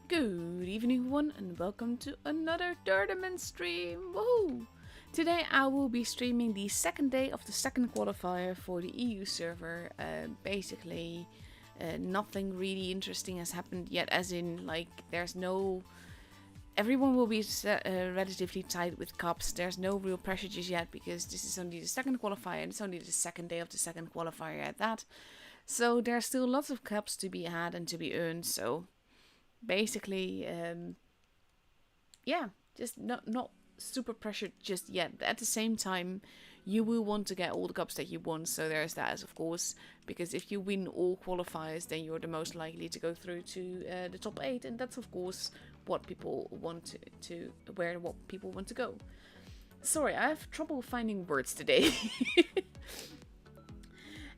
Good evening everyone and welcome to another tournament stream. Woohoo! Today I will be streaming the second day of the second qualifier for the EU server. Basically nothing really interesting has happened yet, as in like there's no... Everyone will be relatively tight with cups. There's no real pressure just yet because this is only the second qualifier and it's only the second day of the second qualifier at that. So there's still lots of cups to be had and to be earned, so... Basically, yeah, just not super pressured just yet. But at the same time, you will want to get all the cups that you want. So there's that, of course, because if you win all qualifiers, then you're the most likely to go through to the top 8, and that's of course what people want what people want to go. Sorry, I have trouble finding words today.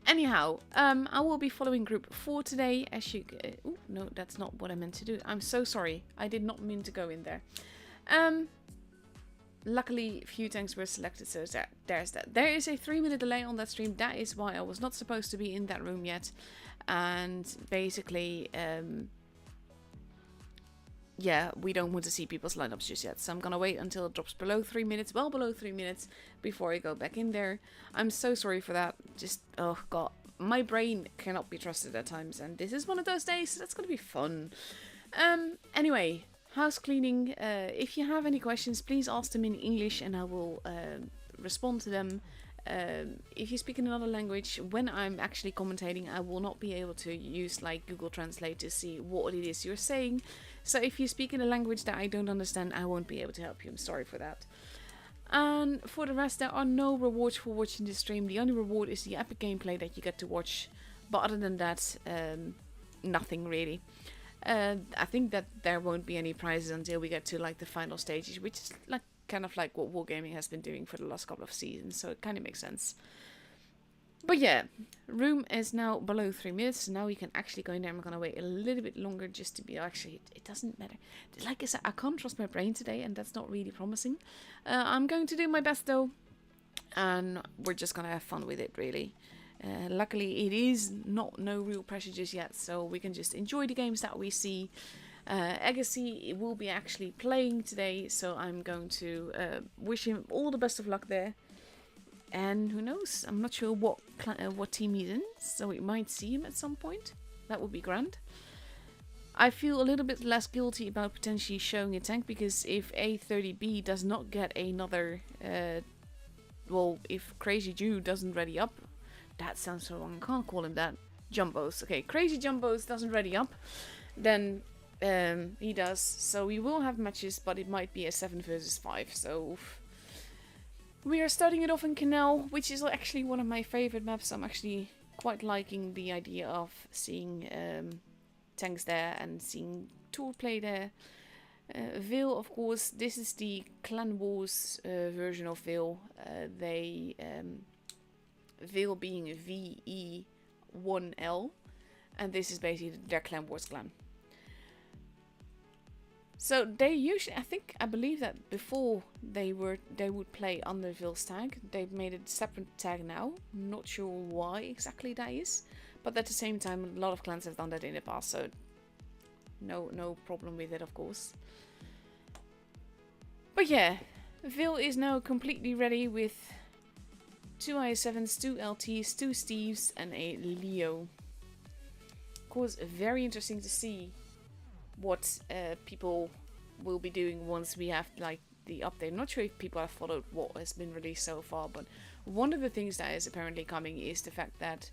Anyhow, I will be following group 4 today, as you... oh, no, that's not what I meant to do. I'm so sorry. I did not mean to go in there. Luckily, a few tanks were selected, so there's that. There is a 3-minute delay on that stream. That is why I was not supposed to be in that room yet. And basically, yeah, we don't want to see people's lineups just yet. So I'm gonna wait until it drops below 3 minutes, well below 3 minutes, before I go back in there. I'm so sorry for that. Just, oh god, my brain cannot be trusted at times, and this is one of those days, so that's gonna be fun. Anyway, house cleaning. If you have any questions, please ask them in English, and I will respond to them. If you speak in another language, when I'm actually commentating, I will not be able to use like Google Translate to see what it is you're saying. So if you speak in a language that I don't understand, I won't be able to help you. I'm sorry for that. And for the rest, there are no rewards for watching this stream. The only reward is the epic gameplay that you get to watch. But other than that, nothing really. I think that there won't be any prizes until we get to like the final stages, which is like kind of like what Wargaming has been doing for the last couple of seasons, so it kind of makes sense. But yeah, room is now below 3 minutes, so now we can actually go in there. I'm gonna wait a little bit longer just to be... Actually, it doesn't matter. Like I said, I can't trust my brain today, and that's not really promising. I'm going to do my best though, and we're just gonna have fun with it, really. Luckily, it is no real pressure just yet, so we can just enjoy the games that we see. Agassi will be actually playing today, so I'm going to wish him all the best of luck there. And who knows, I'm not sure what team he's in, so we might see him at some point. That would be grand. I feel a little bit less guilty about potentially showing a tank, because if A30B does not get another... well, if Crazy Jew doesn't ready up... That sounds so wrong, I can't call him that. Jumbos. Okay, Crazy Jumbos doesn't ready up, then... he does, so we will have matches, but it might be a 7 versus 5, so... We are starting it off in Canal, which is actually one of my favorite maps. I'm actually quite liking the idea of seeing tanks there and seeing Tour play there. Vale, of course, this is the Clan Wars version of Vale. Vale being VE1L, and this is basically their Clan Wars clan. So they usually, I believe that before they would play under Vale's tag. They've made a separate tag now. Not sure why exactly that is, but at the same time, a lot of clans have done that in the past, so no problem with it, of course. But yeah, Vale is now completely ready with 2 IS-7s, 2 LTs, 2 Steves, and a Leo. Of course, very interesting to see what people will be doing once we have like the update. I'm not sure if people have followed what has been released so far, but one of the things that is apparently coming is the fact that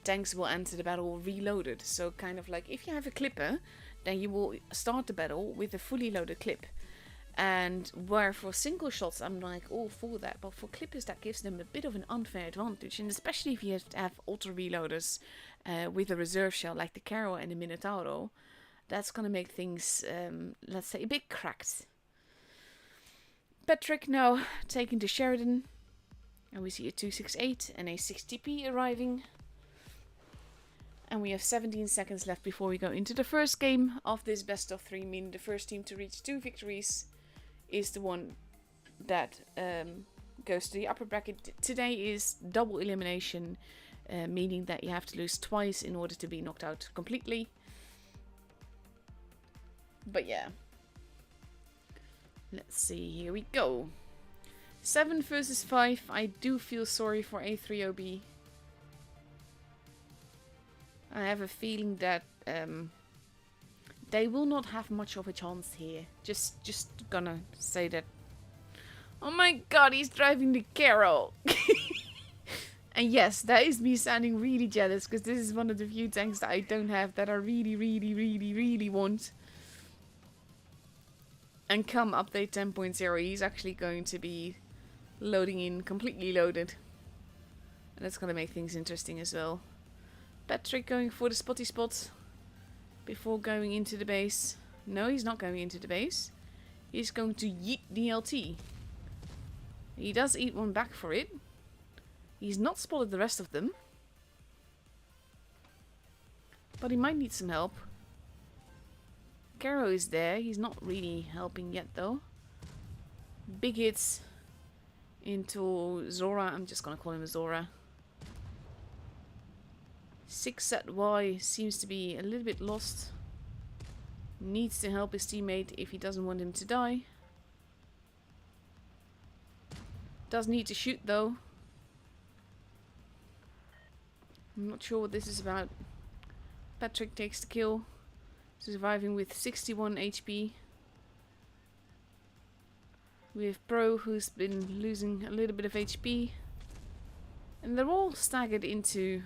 tanks will enter the battle reloaded. So kind of like if you have a clipper, then you will start the battle with a fully loaded clip. And where for single shots I'm like all for that, but for clippers that gives them a bit of an unfair advantage, and especially if you have auto reloaders with a reserve shell like the Caro and the Minotauro, that's gonna make things let's say a bit cracked. Patrick now taking to Sheridan, and we see a 268 and a 6TP arriving. And we have 17 seconds left before we go into the first game of this best of 3, meaning the first team to reach 2 victories is the one that goes to the upper bracket. Today is double elimination, meaning that you have to lose twice in order to be knocked out completely. But yeah. Let's see, here we go. 7 versus 5. I do feel sorry for A3OB. I have a feeling that they will not have much of a chance here. Just gonna say that. Oh my god, he's driving the Carol. And yes, that is me sounding really jealous, because this is one of the few tanks that I don't have that I really want. And come update 10.0, he's actually going to be loading in completely loaded. And that's going to make things interesting as well. Patrick going for the spotty spot before going into the base. No, he's not going into the base. He's going to yeet the LT. He does eat one back for it. He's not spotted the rest of them. But he might need some help. Caro is there. He's not really helping yet though. Big hits into Zora. I'm just gonna call him Zora. 6 at Y seems to be a little bit lost. Needs to help his teammate if he doesn't want him to die. Does need to shoot though. I'm not sure what this is about. Patrick takes the kill. Surviving with 61 HP. We have Pro, who's been losing a little bit of HP. And they're all staggered into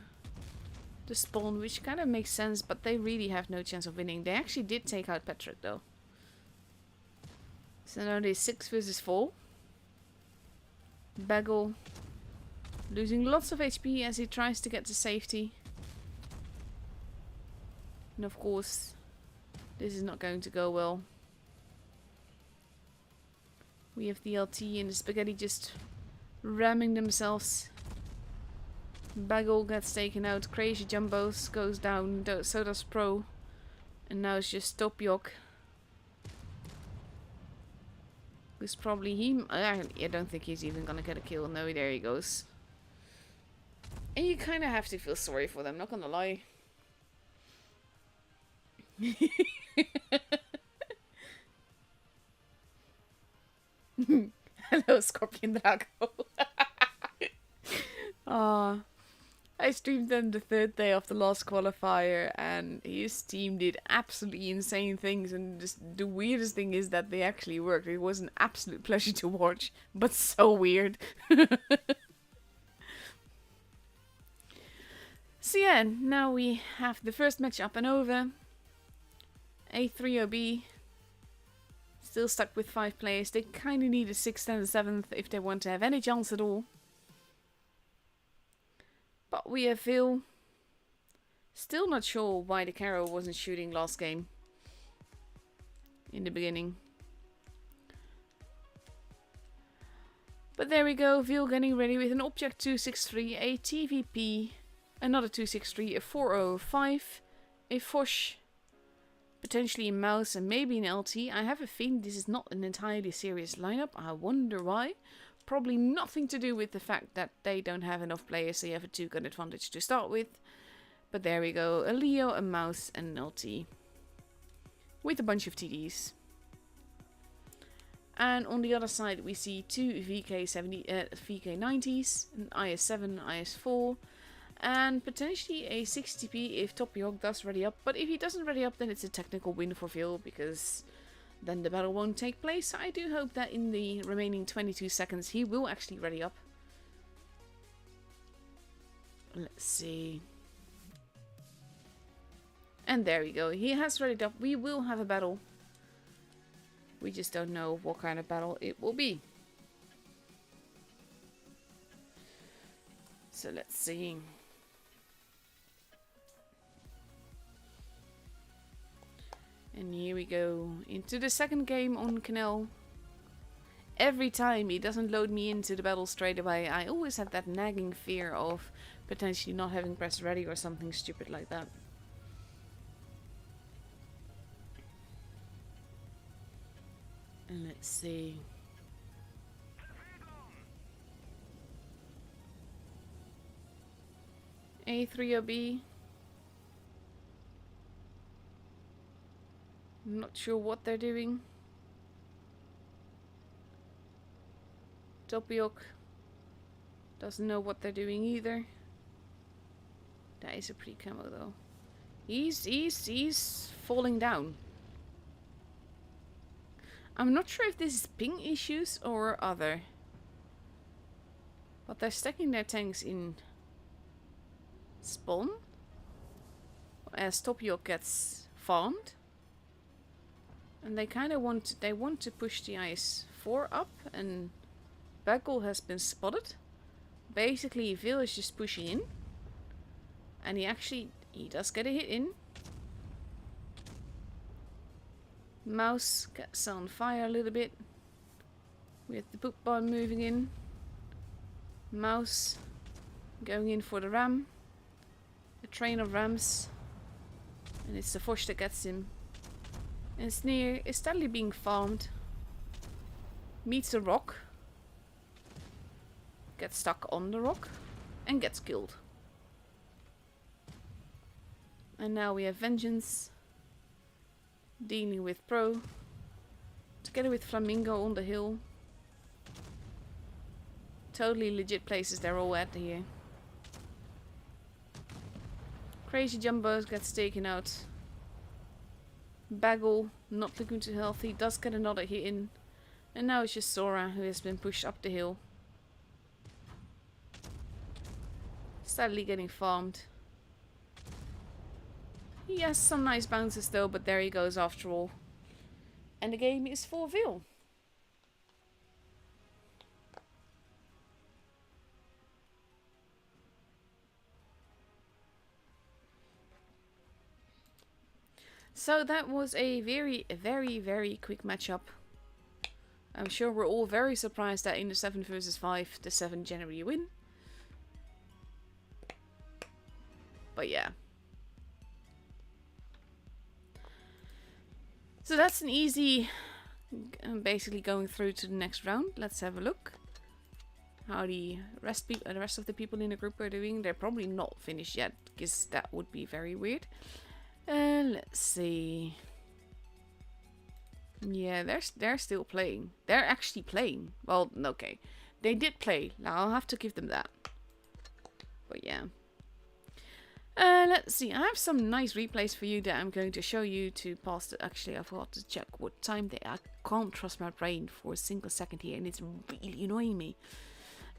the spawn, which kind of makes sense, but they really have no chance of winning. They actually did take out Patrick though. So now there's 6 versus 4. Bagel losing lots of HP as he tries to get to safety. And of course, this is not going to go well. We have the LT and the Spaghetti just ramming themselves. Bagel gets taken out. Crazy Jumbos goes down. So does Pro. And now it's just Topiok. Who's probably him. I don't think he's even gonna get a kill. No, there he goes. And you kind of have to feel sorry for them, not gonna lie. Hello, Scorpion Drago. I streamed them the 3rd day of the last qualifier, and his team did absolutely insane things, and just the weirdest thing is that they actually worked. It was an absolute pleasure to watch, but so weird. So yeah, now we have the first match up and over. A3OB still stuck with 5 players. They kind of need a 6th and a 7th if they want to have any chance at all. But we have Phil. Still not sure why the Caro wasn't shooting last game. In the beginning. But there we go. Phil getting ready with an Object 263, a TVP, another 263, a 405, a Foch, potentially a Mouse and maybe an LT. I have a feeling this is not an entirely serious lineup. I wonder why. Probably nothing to do with the fact that they don't have enough players, so you have a 2-gun advantage to start with. But there we go. A Leo, a Mouse and an LT. With a bunch of TDs. And on the other side we see 2 VK90s, an IS-7, IS-4. And potentially a 60p if Topiok does ready up. But if he doesn't ready up, then it's a technical win for Phil, because then the battle won't take place. I do hope that in the remaining 22 seconds he will actually ready up. Let's see. And there we go. He has readied up. We will have a battle. We just don't know what kind of battle it will be. So let's see. And here we go into the second game on Canal. Every time he doesn't load me into the battle straight away, I always have that nagging fear of potentially not having pressed ready or something stupid like that. And let's see. A3OB. I'm not sure what they're doing. Topiok doesn't know what they're doing either. That is a pretty camo though. He's falling down. I'm not sure if this is ping issues or other. But they're stacking their tanks in spawn. As Topiok gets farmed. And they kind of want to push the IS-4 up, and Bagel has been spotted. Basically, Vil is just pushing in. And he does get a hit in. Mouse gets on fire a little bit. With the poop bomb moving in. Mouse going in for the ram. A train of rams. And it's the Foch that gets him. And Sneer is steadily being farmed. Meets a rock. Gets stuck on the rock. And gets killed. And now we have Vengeance. Dealing with Pro. Together with Flamingo on the hill. Totally legit places they're all at here. Crazy Jumbos gets taken out. Bagel, not looking too healthy, does get another hit in. And now it's just Sora who has been pushed up the hill. Sadly getting farmed. He has some nice bounces though, but there he goes after all. And the game is for Vil. So that was a very, very, very quick matchup. I'm sure we're all very surprised that in the 7 versus 5, the 7 generally win. But yeah. So that's an easy, basically going through to the next round. Let's have a look. How the rest of the people in the group are doing. They're probably not finished yet, because that would be very weird. Let's see. Yeah, they're still playing. They're actually playing. Well, okay. They did play. Now I'll have to give them that. But yeah. Let's see. I have some nice replays for you that I'm going to show you to pass the... Actually, I forgot to check what time they... I can't trust my brain for a single second here, and it's really annoying me.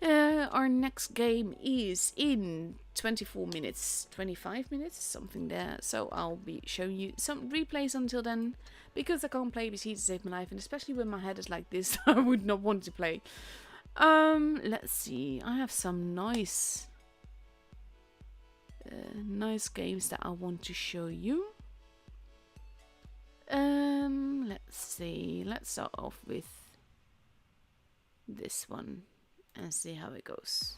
Our next game is in 24 minutes, 25 minutes, something there. So I'll be showing you some replays until then, because I can't play PC to save my life, and especially when my head is like this, I would not want to play. Let's see. I have some nice games that I want to show you. Let's see. Let's start off with this one and see how it goes.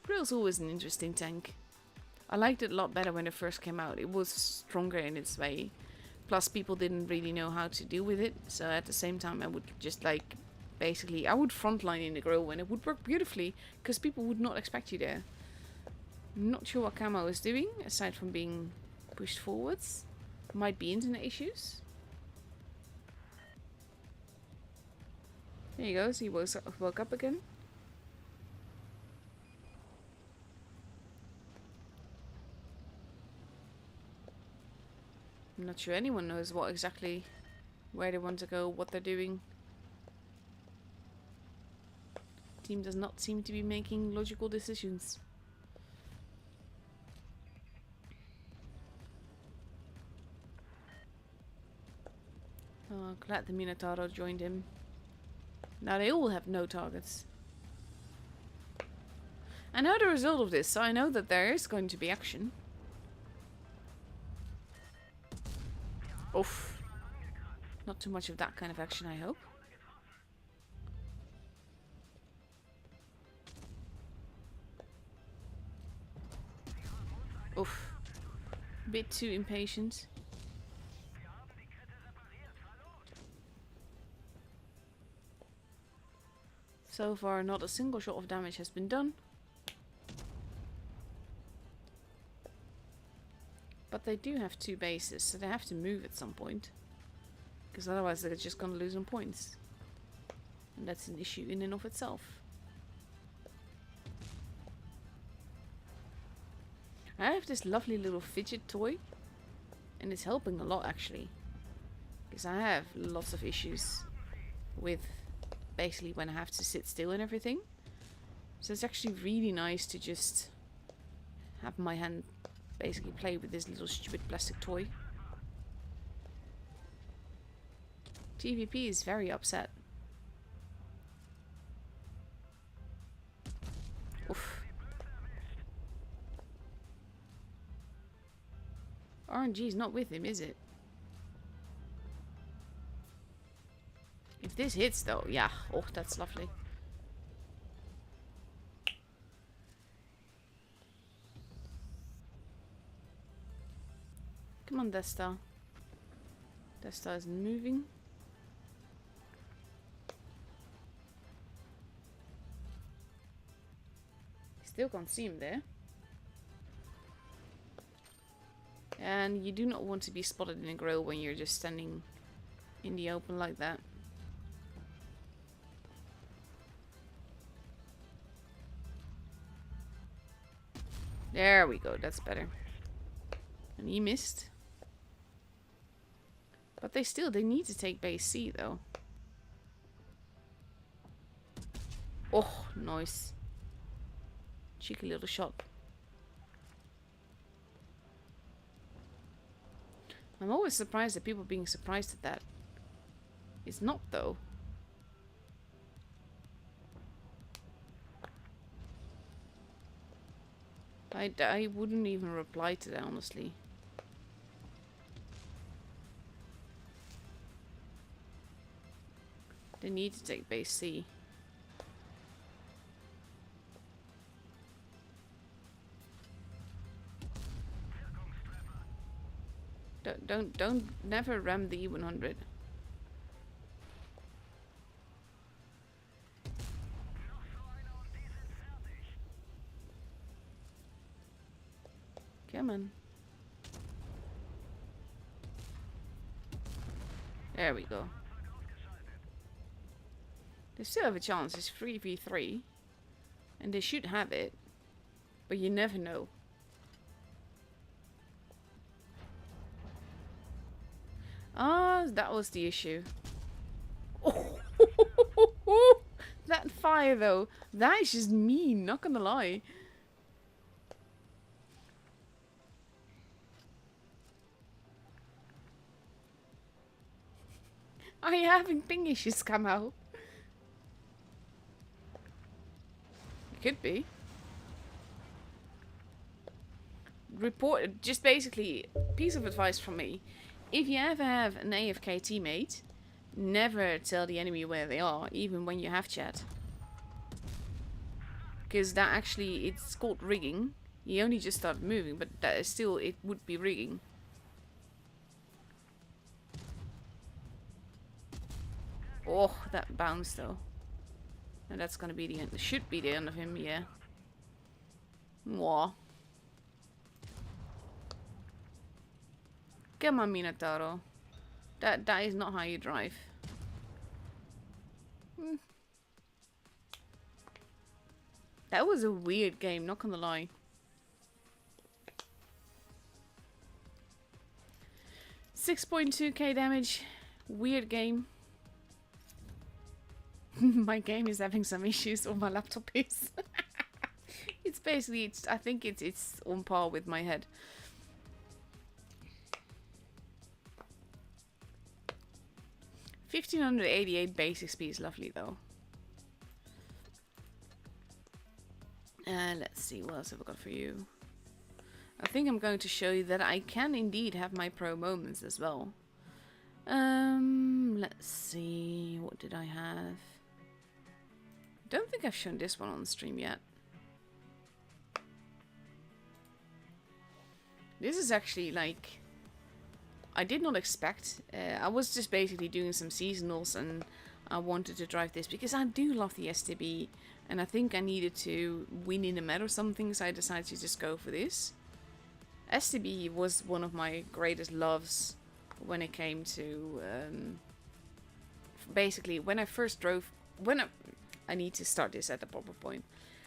Brill's always an interesting tank. I liked it a lot better when it first came out. It was stronger in its way. Plus people didn't really know how to deal with it. So at the same time I would just like... Basically, I would frontline in the grill and it would work beautifully. Because people would not expect you there. I'm not sure what Camo is doing. Aside from being pushed forwards. Might be internet issues. There he goes, he woke up again. I'm not sure anyone knows what exactly, where they want to go, what they're doing. Team does not seem to be making logical decisions. Oh, glad the Minotauro joined him. Now they all have no targets. I know the result of this, so I know that there is going to be action. Oof. Not too much of that kind of action, I hope. Oof. Bit too impatient. So far, not a single shot of damage has been done. But But they do have 2 bases, so they have to move at some point. Because otherwise they're just gonna lose on points. And that's an issue in and of itself. I have this lovely little fidget toy. And it's helping a lot actually. Because I have lots of issues with basically when I have to sit still and everything. So it's actually really nice to just have my hand basically play with this little stupid plastic toy. TVP is very upset. Oof. RNG's not with him, is it? If this hits though, yeah. Oh, that's lovely. Come on, Desta. Desta isn't moving. Still can't see him there. And you do not want to be spotted in a grill when you're just standing in the open like that. There we go, that's better. And he missed. But they need to take base C though. Oh, nice. Cheeky little shot. I'm always surprised at people being surprised at that. It's not though. I wouldn't even reply to that, honestly. They need to take base C. Don't never ram the E100. Come on. There we go. They still have a chance. It's 3v3. And they should have it. But you never know. Ah, that was the issue. Oh, that fire though. That is just mean, not gonna lie. Are you having ping issues come out? It could be. Report, just basically, piece of advice from me. If you ever have an AFK teammate, never tell the enemy where they are, even when you have chat. Because that actually, it's called rigging. He only just started moving, but that is still, it would be rigging. Oh, that bounced though. And that's gonna be the end. Should be the end of him, yeah. Mwah. Come on, Minotauro. That is not how you drive. That was a weird game, not gonna lie. $6.2k damage. Weird game. My game is having some issues, or my laptop is. It's basically, I think it's on par with my head. $1,588 basic speed is lovely though. Let's see, what else have I got for you? I think I'm going to show you that I can indeed have my pro moments as well. Let's see, what did I have? Don't think I've shown this one on the stream yet. This is actually like, I did not expect. I was just basically doing some seasonals and I wanted to drive this because I do love the STB and I think I needed to win in a meta or something, so I decided to just go for this. STB was one of my greatest loves when it came to basically when I first drove. I need to start this at the proper point.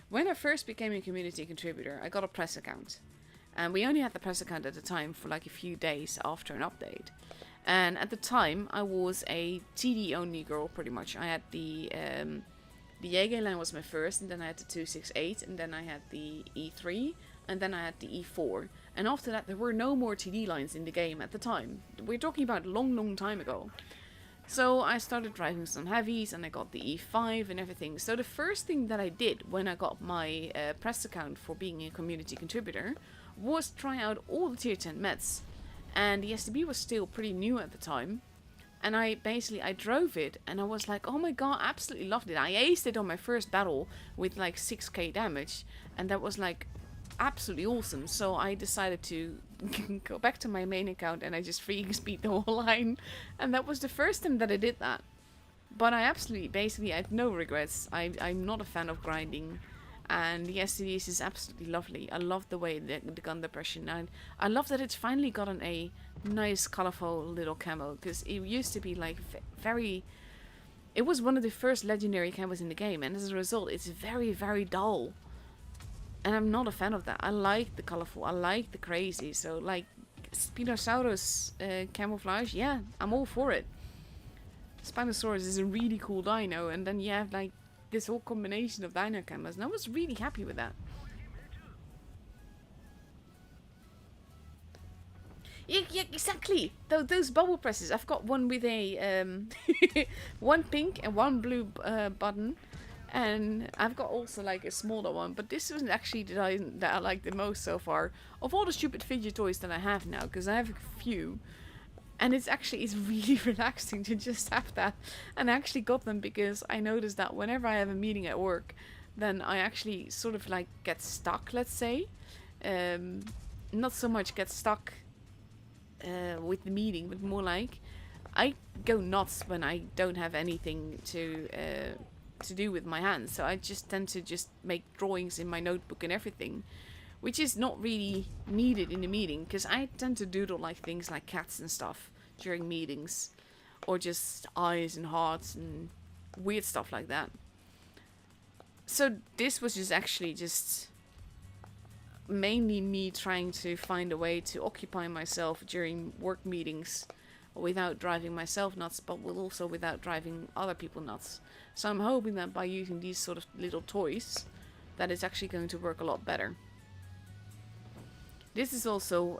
When I first became a community contributor, I got a press account. And we only had the press account at the time for like a few days after an update. And at the time, I was a TD only girl, pretty much. I had the Jaeger line was my first, and then I had the 268, and then I had the E3, and then I had the E4. And after that, there were no more TD lines in the game at the time. We're talking about a long, long time ago. So I started driving some heavies, and I got the E5 and everything. So the first thing that I did when I got my press account for being a community contributor was try out all the tier 10 meds. And the STB was still pretty new at the time. And I drove it and I was like, oh my god, absolutely loved it. I aced it on my first battle with like 6k damage. And that was like absolutely awesome. So I decided to go back to my main account and I just free XP'd the whole line. And that was the first time that I did that. But I absolutely, I have no regrets. I'm not a fan of grinding. And the STDs is absolutely lovely. I love the way the gun depression. And I love that it's finally gotten a nice, colorful little camo. Because it used to be like very... It was one of the first legendary camos in the game. And as a result, it's very, very dull. And I'm not a fan of that. I like the colorful. I like the crazy. So like Spinosaurus camouflage, yeah, I'm all for it. Spinosaurus is a really cool dino. And then you have like this whole combination of dino camos, and I was really happy with that. Yeah, exactly. Those bubble presses. I've got one with a one pink and one blue button, and I've got also like a smaller one. But this was actually the design that I like the most so far of all the stupid fidget toys that I have now, because I have a few. And it's really relaxing to just have that. And I actually got them because I noticed that whenever I have a meeting at work, then I actually sort of like get stuck, let's say. Not so much get stuck with the meeting, but more like I go nuts when I don't have anything to do with my hands. So I just tend to just make drawings in my notebook and everything. Which is not really needed in a meeting, because I tend to doodle like things like cats and stuff during meetings. Or just eyes and hearts and weird stuff like that. So this was just mainly me trying to find a way to occupy myself during work meetings without driving myself nuts, but also without driving other people nuts. So I'm hoping that by using these sort of little toys, that it's actually going to work a lot better. This is also,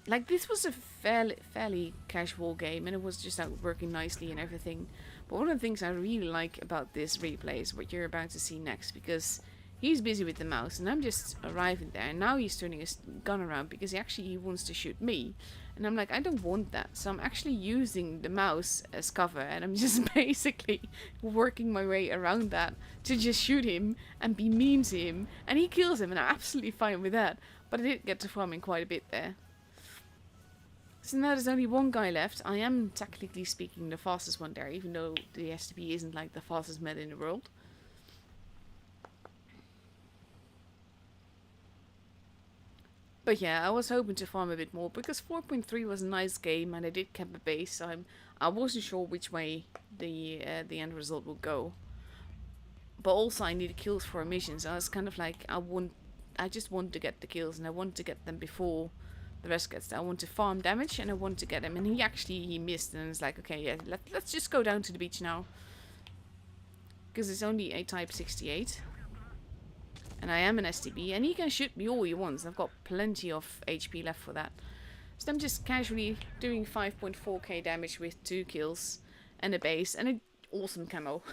like this was a fairly casual game, and it was just working nicely and everything. But one of the things I really like about this replay is what you're about to see next, because he's busy with the mouse, and I'm just arriving there, and now he's turning his gun around because he wants to shoot me. And I'm like, I don't want that, so I'm actually using the mouse as cover, and I'm just basically working my way around that to just shoot him and be mean to him, and he kills him, and I'm absolutely fine with that. But I did get to farming quite a bit there. So now there's only one guy left. I am technically speaking the fastest one there, even though the STP isn't like the fastest med in the world. But yeah, I was hoping to farm a bit more, because 4.3 was a nice game and I did camp a base, so I wasn't sure which way the end result would go. But also I needed kills for a mission, so I was kind of like, I just want to get the kills, and I want to get them before the rest gets there. I want to farm damage, and I want to get him. And he missed, and it's like, okay, yeah, let's just go down to the beach now. Because it's only a type 68. And I am an STB, and he can shoot me all he wants. I've got plenty of HP left for that. So I'm just casually doing 5.4k damage with 2 kills and a base and an awesome camo.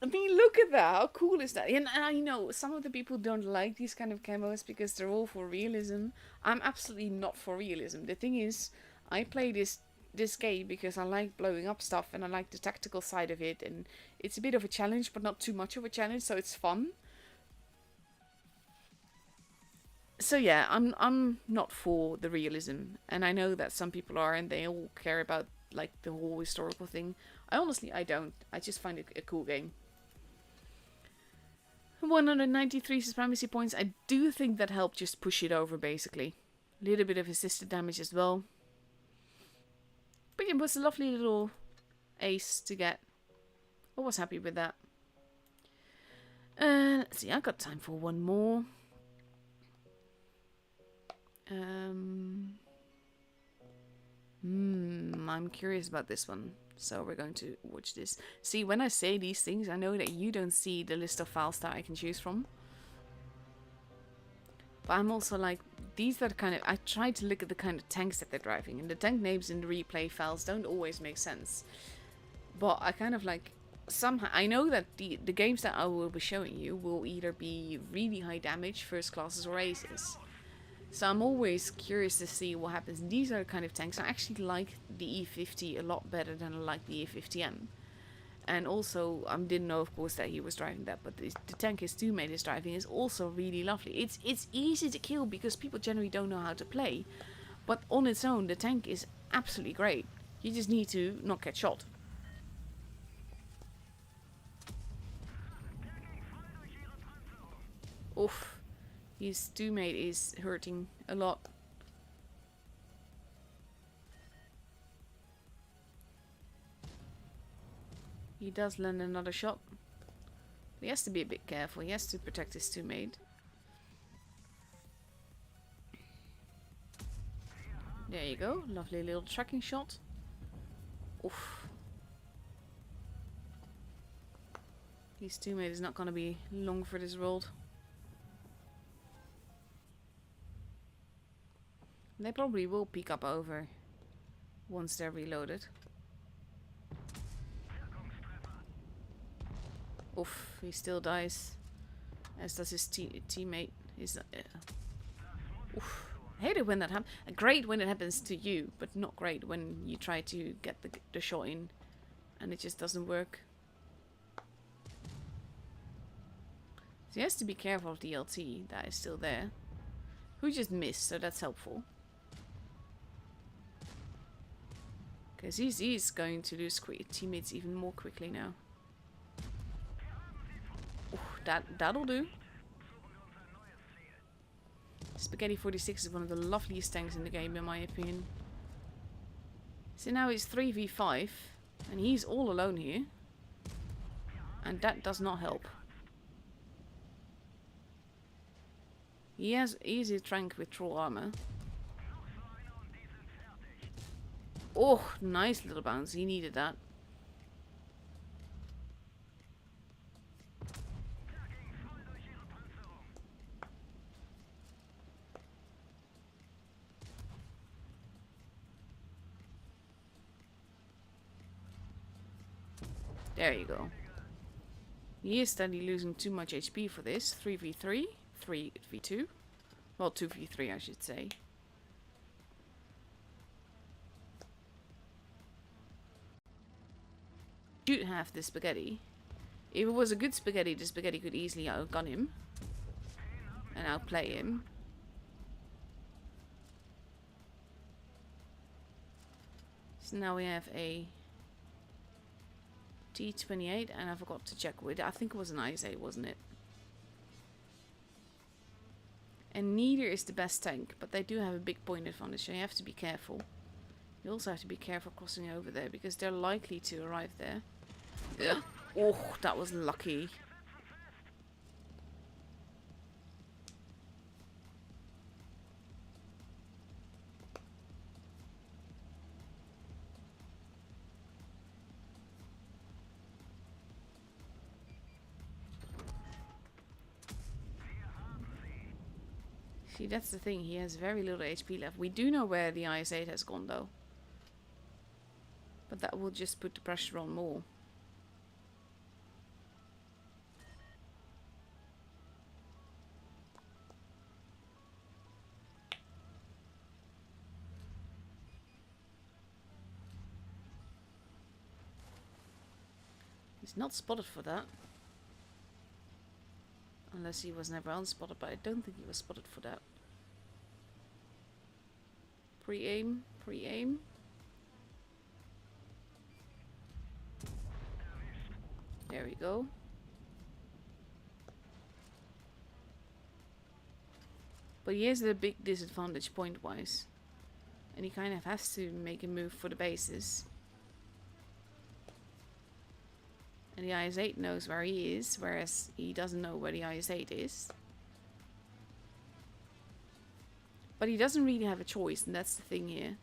I mean, look at that. How cool is that? And I know some of the people don't like these kind of camos because they're all for realism. I'm absolutely not for realism. The thing is, I play this game because I like blowing up stuff and I like the tactical side of it, and it's a bit of a challenge but not too much of a challenge, so it's fun. So yeah, I'm not for the realism, and I know that some people are and they all care about like the whole historical thing. I don't. I just find it a cool game. 193 supremacy points. I do think that helped just push it over, basically. A little bit of assisted damage as well. But it was a lovely little ace to get. I was happy with that. Let's see, I got time for one more. I'm curious about this one. So we're going to watch this. See, when I say these things, I know that you don't see the list of files that I can choose from. But I'm also like, these are kind of... I try to look at the kind of tanks that they're driving. And the tank names in the replay files don't always make sense. But I kind of like... Somehow, I know that the games that I will be showing you will either be really high damage, first classes, or aces. So I'm always curious to see what happens. These are the kind of tanks. I actually like the E50 a lot better than I like the E50M. And also, I didn't know, of course, that he was driving that. But the tank his teammate is driving is also really lovely. It's easy to kill because people generally don't know how to play. But on its own, the tank is absolutely great. You just need to not get shot. Oof. His teammate is hurting a lot. He does land another shot. He has to be a bit careful. He has to protect his teammate. There you go. Lovely little tracking shot. Oof. His teammate is not going to be long for this world. They probably will peek up over once they're reloaded. Oof, he still dies. As does his teammate. Oof. I hate it when that happens. Great when it happens to you, but not great when you try to get the shot in and it just doesn't work. So he has to be careful of the LT that is still there. Who just missed, so that's helpful. Because he's going to lose teammates even more quickly now. Ooh, that'll do. Spaghetti 46 is one of the loveliest tanks in the game, in my opinion. So now it's 3v5, and he's all alone here. And that does not help. He has easy tank with troll armor. Oh, nice little bounce. He needed that. There you go. He is steadily losing too much HP for this. 3v3, 3v2. Well, 2v3 I should say. Should have the spaghetti. If it was a good spaghetti, the spaghetti could easily outgun him. And outplay him. So now we have a T28, and I forgot to check with. I think it was an IS-8, wasn't it? And neither is the best tank, but they do have a big point advantage, so you have to be careful. You also have to be careful crossing over there, because they're likely to arrive there. Ugh. Oh, that was lucky. See, that's the thing. He has very little HP left. We do know where the IS-8 has gone, though. But that will just put the pressure on more. He's not spotted for that. Unless he was never unspotted, but I don't think he was spotted for that. Pre-aim, pre-aim. There we go. But he has a big disadvantage point-wise. And he kind of has to make a move for the bases. And the IS-8 knows where he is, whereas he doesn't know where the IS-8 is. But he doesn't really have a choice, and that's the thing here.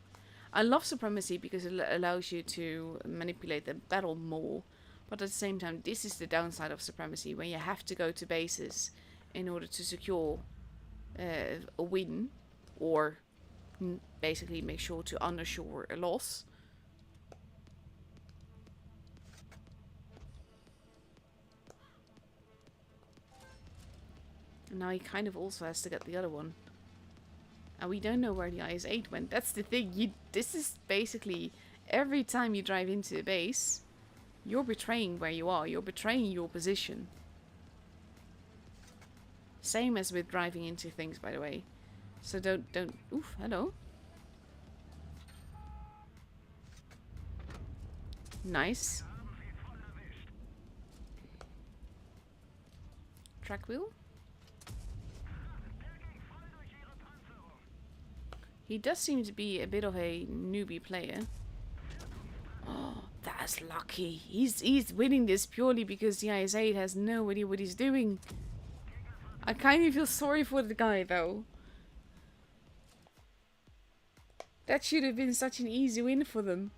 I love Supremacy because it allows you to manipulate the battle more. But at the same time, this is the downside of Supremacy, when you have to go to bases in order to secure a win, or basically make sure to undershore a loss. And now he kind of also has to get the other one. And we don't know where the IS-8 went. That's the thing. This is basically every time you drive into a base, you're betraying where you are. You're betraying your position. Same as with driving into things, by the way. So don't... Oof, hello. Nice. Track wheel. He does seem to be a bit of a newbie player. Oh, that's lucky. He's winning this purely because the IS-8 has no idea what he's doing. I kind of feel sorry for the guy, though. That should have been such an easy win for them.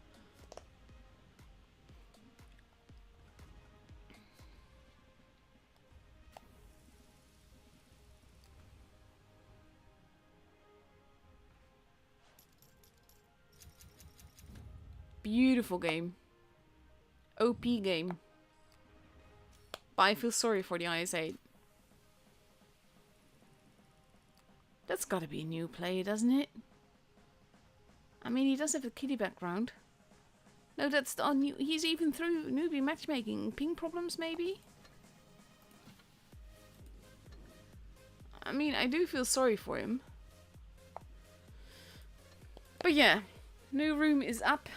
Beautiful game. OP game. But I feel sorry for the IS-8. That's gotta be a new player, doesn't it? I mean, he does have a kiddie background. No, that's on new. He's even through newbie matchmaking. Ping problems, maybe? I mean, I do feel sorry for him. But yeah, new room is up.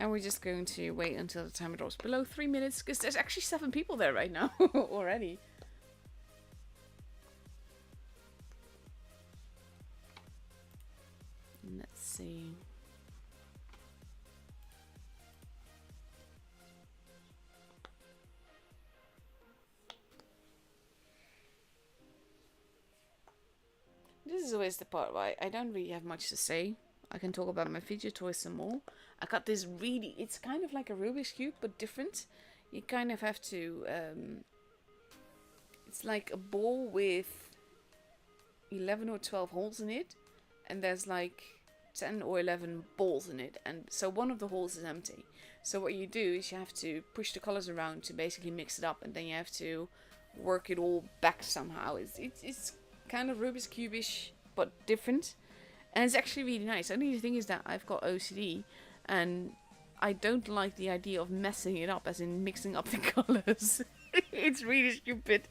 And we're just going to wait until the timer drops below 3 minutes. Because there's actually 7 people there right now already. Let's see. This is always the part where I don't really have much to say. I can talk about my fidget toys some more. I got this really... It's kind of like a Rubik's Cube, but different. You kind of have to... it's like a ball with 11 or 12 holes in it. And there's like 10 or 11 balls in it. And so one of the holes is empty. So what you do is you have to push the colors around to basically mix it up. And then you have to work it all back somehow. It's kind of Rubik's Cube-ish, but different. And it's actually really nice. Only the thing is that I've got OCD. And I don't like the idea of messing it up, as in mixing up the colors. It's really stupid.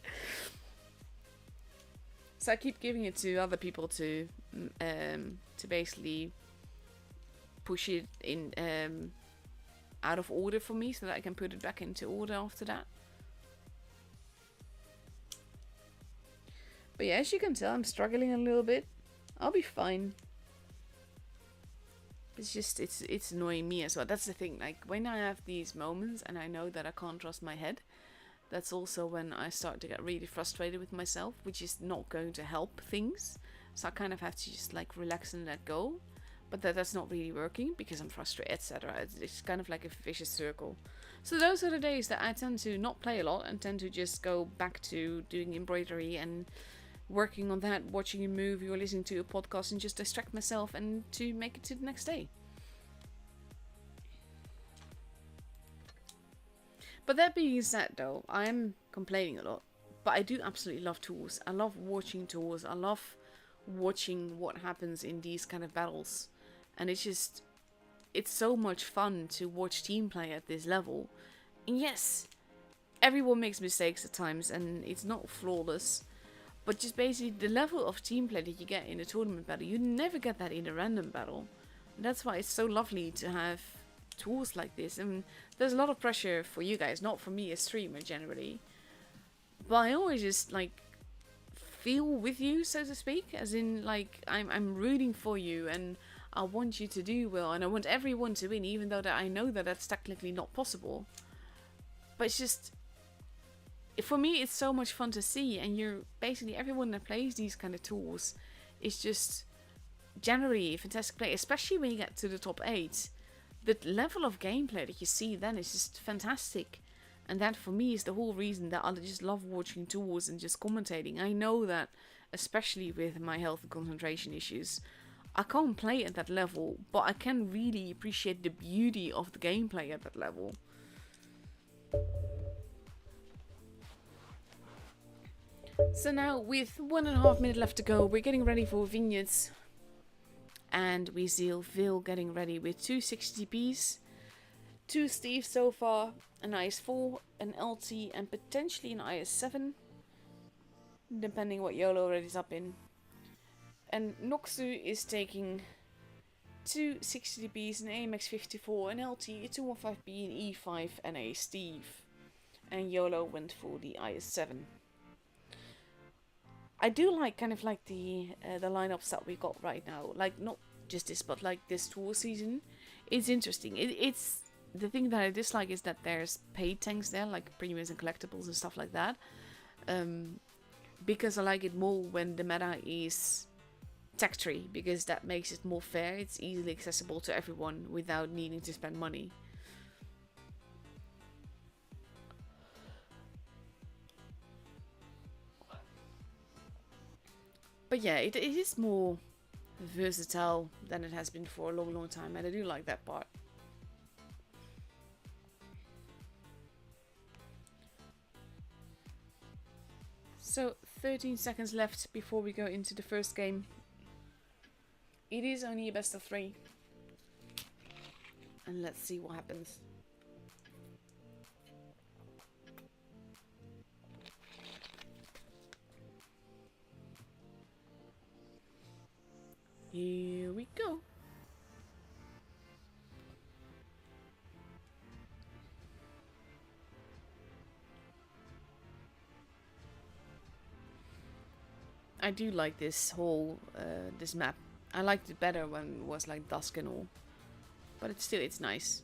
So I keep giving it to other people to basically push it in out of order for me, so that I can put it back into order after that. But yeah, as you can tell, I'm struggling a little bit. I'll be fine. It's just, it's annoying me as well. That's the thing, like, when I have these moments and I know that I can't trust my head, that's also when I start to get really frustrated with myself, which is not going to help things. So I kind of have to just, like, relax and let go. But that's not really working because I'm frustrated, etc. It's kind of like a vicious circle. So those are the days that I tend to not play a lot and tend to just go back to doing embroidery and working on that, watching a movie or listening to a podcast, and just distract myself and to make it to the next day. But that being said, though, I am complaining a lot. But I do absolutely love tours. I love watching tours. I love watching what happens in these kind of battles. And it's just... it's so much fun to watch team play at this level. And yes, everyone makes mistakes at times and it's not flawless. But just basically the level of team play that you get in a tournament battle, you never get that in a random battle. And that's why it's so lovely to have tools like this. And there's a lot of pressure for you guys, not for me, a streamer generally. But I always just like feel with you, so to speak, as in like I'm rooting for you and I want you to do well and I want everyone to win, even though that I know that that's technically not possible. But it's just, for me, it's so much fun to see, and you're basically everyone that plays these kind of tools is just generally a fantastic play, especially when you get to the top 8. The level of gameplay that you see then is just fantastic. And that for me is the whole reason that I just love watching tools and just commentating. I know that, especially with my health and concentration issues, I can't play at that level, but I can really appreciate the beauty of the gameplay at that level. So now, with 1.5 minutes left to go, we're getting ready for Vineyards. And we see Vil getting ready with 2 60Ps, 2 Steve so far, an IS4, an LT, and potentially an IS7. Depending what YOLO already up in. And Noxu is taking 2 60Ps, an AMX54, an LT, a 215B, an E5, and a Steve. And YOLO went for the IS7. I do like kind of like the lineups that we got right now. Like not just this, but like this tour season. It's interesting. It's the thing that I dislike is that there's paid tanks there, like premiums and collectibles and stuff like that. Because I like it more when the meta is tech tree, because that makes it more fair. It's easily accessible to everyone without needing to spend money. But yeah, it is more versatile than it has been for a long time, and I do like that part. So 13 seconds left before we go into the first game. It is only a best of 3. And let's see what happens. Here we go. I do like this whole this map. I liked it better when it was like dusk and all, but it's nice.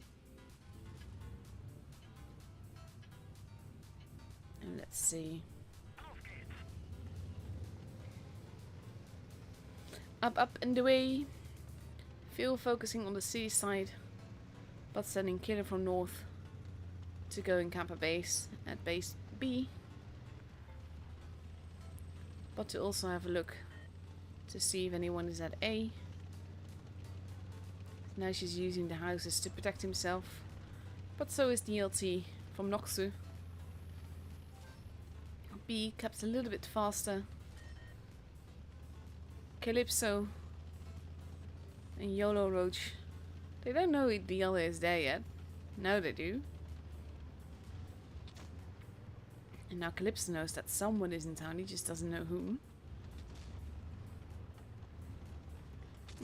And let's see. Up and away. Phil focusing on the city side, but sending Killer from north to go and camp a base at base B. But to also have a look to see if anyone is at A. Now she's using the houses to protect himself, but so is the LT from Noxu. B kept a little bit faster. Calypso and YOLO Roach. They don't know the other is there yet. Now they do. And now Calypso knows that someone is in town, he just doesn't know whom.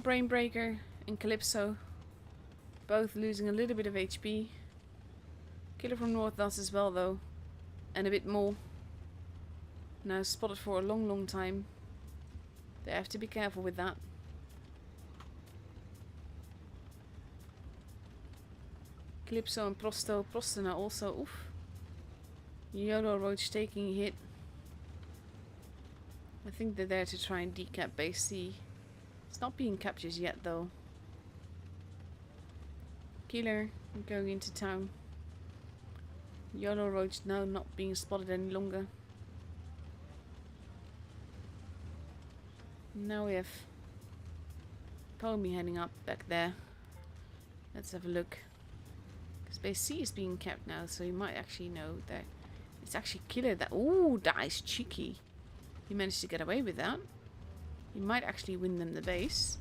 Brainbreaker and Calypso both losing a little bit of HP. Killer from North does as well though. And a bit more. Now spotted for a long time. They have to be careful with that. Calypso and Prosto. Prosto now also. Oof. YOLO Roach taking a hit. I think they're there to try and decap base C. It's not being captured yet though. Killer going into town. YOLO Roach now not being spotted any longer. Now we have Pomi heading up back there. Let's have a look. Because base C is being kept now, so you might actually know that it's actually Killer that... Ooh, that is cheeky. He managed to get away with that. He might actually win them the base.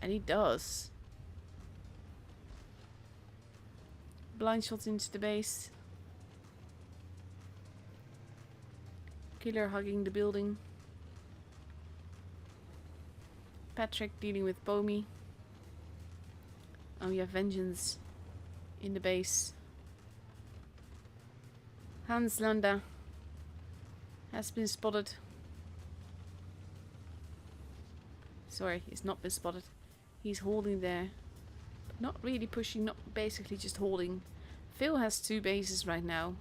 And he does. Blind shots into the base. Killer hugging the building. Patrick dealing with Pomi. Oh, we have Vengeance in the base. Hans Landa has been spotted. Sorry, he's not been spotted. He's holding there. But not really pushing, not basically just holding. Phil has 2 bases right now.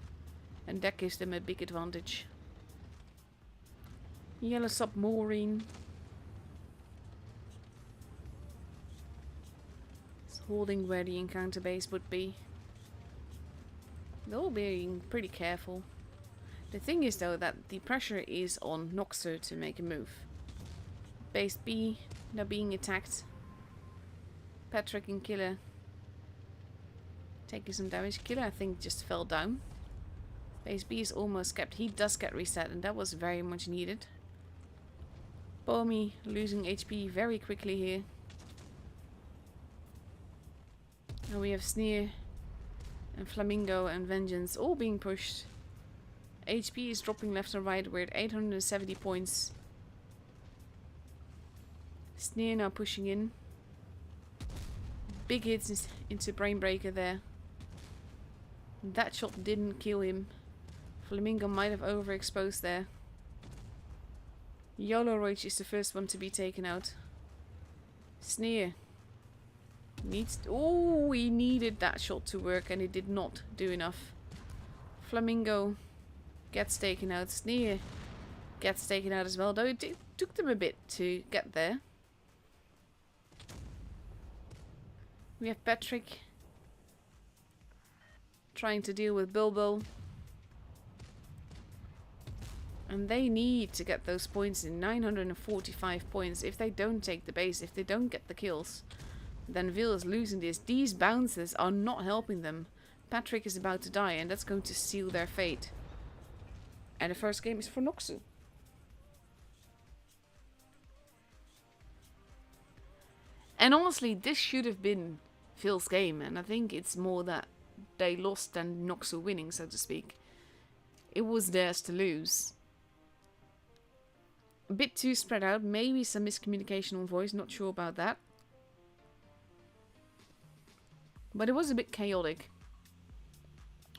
And that gives them a big advantage. Yellow submarine. It's holding where the encounter base would be. They're all being pretty careful. The thing is though that the pressure is on Noxer to make a move. Base B, now being attacked. Patrick and Killer taking some damage. Killer I think just fell down. Base B is almost kept. He does get reset and that was very much needed. Bomi losing HP very quickly here. Now we have Sneer and Flamingo and Vengeance all being pushed. HP is dropping left and right. We're at 870 points. Sneer now pushing in. Big hits into Brainbreaker there. That shot didn't kill him. Flamingo might have overexposed there. YOLO Roach is the first one to be taken out. Sneer needs... Oh, he needed that shot to work and it did not do enough. Flamingo gets taken out. Sneer gets taken out as well, though it took them a bit to get there. We have Patrick trying to deal with Bilbo. And they need to get those points in. 945 points. If they don't take the base, if they don't get the kills, then Vil is losing this. These bounces are not helping them. Patrick is about to die and that's going to seal their fate. And the first game is for Noxu. And honestly, this should have been Phil's game. And I think it's more that they lost than Noxu winning, so to speak. It was theirs to lose. A bit too spread out. Maybe some miscommunication on voice. Not sure about that. But it was a bit chaotic.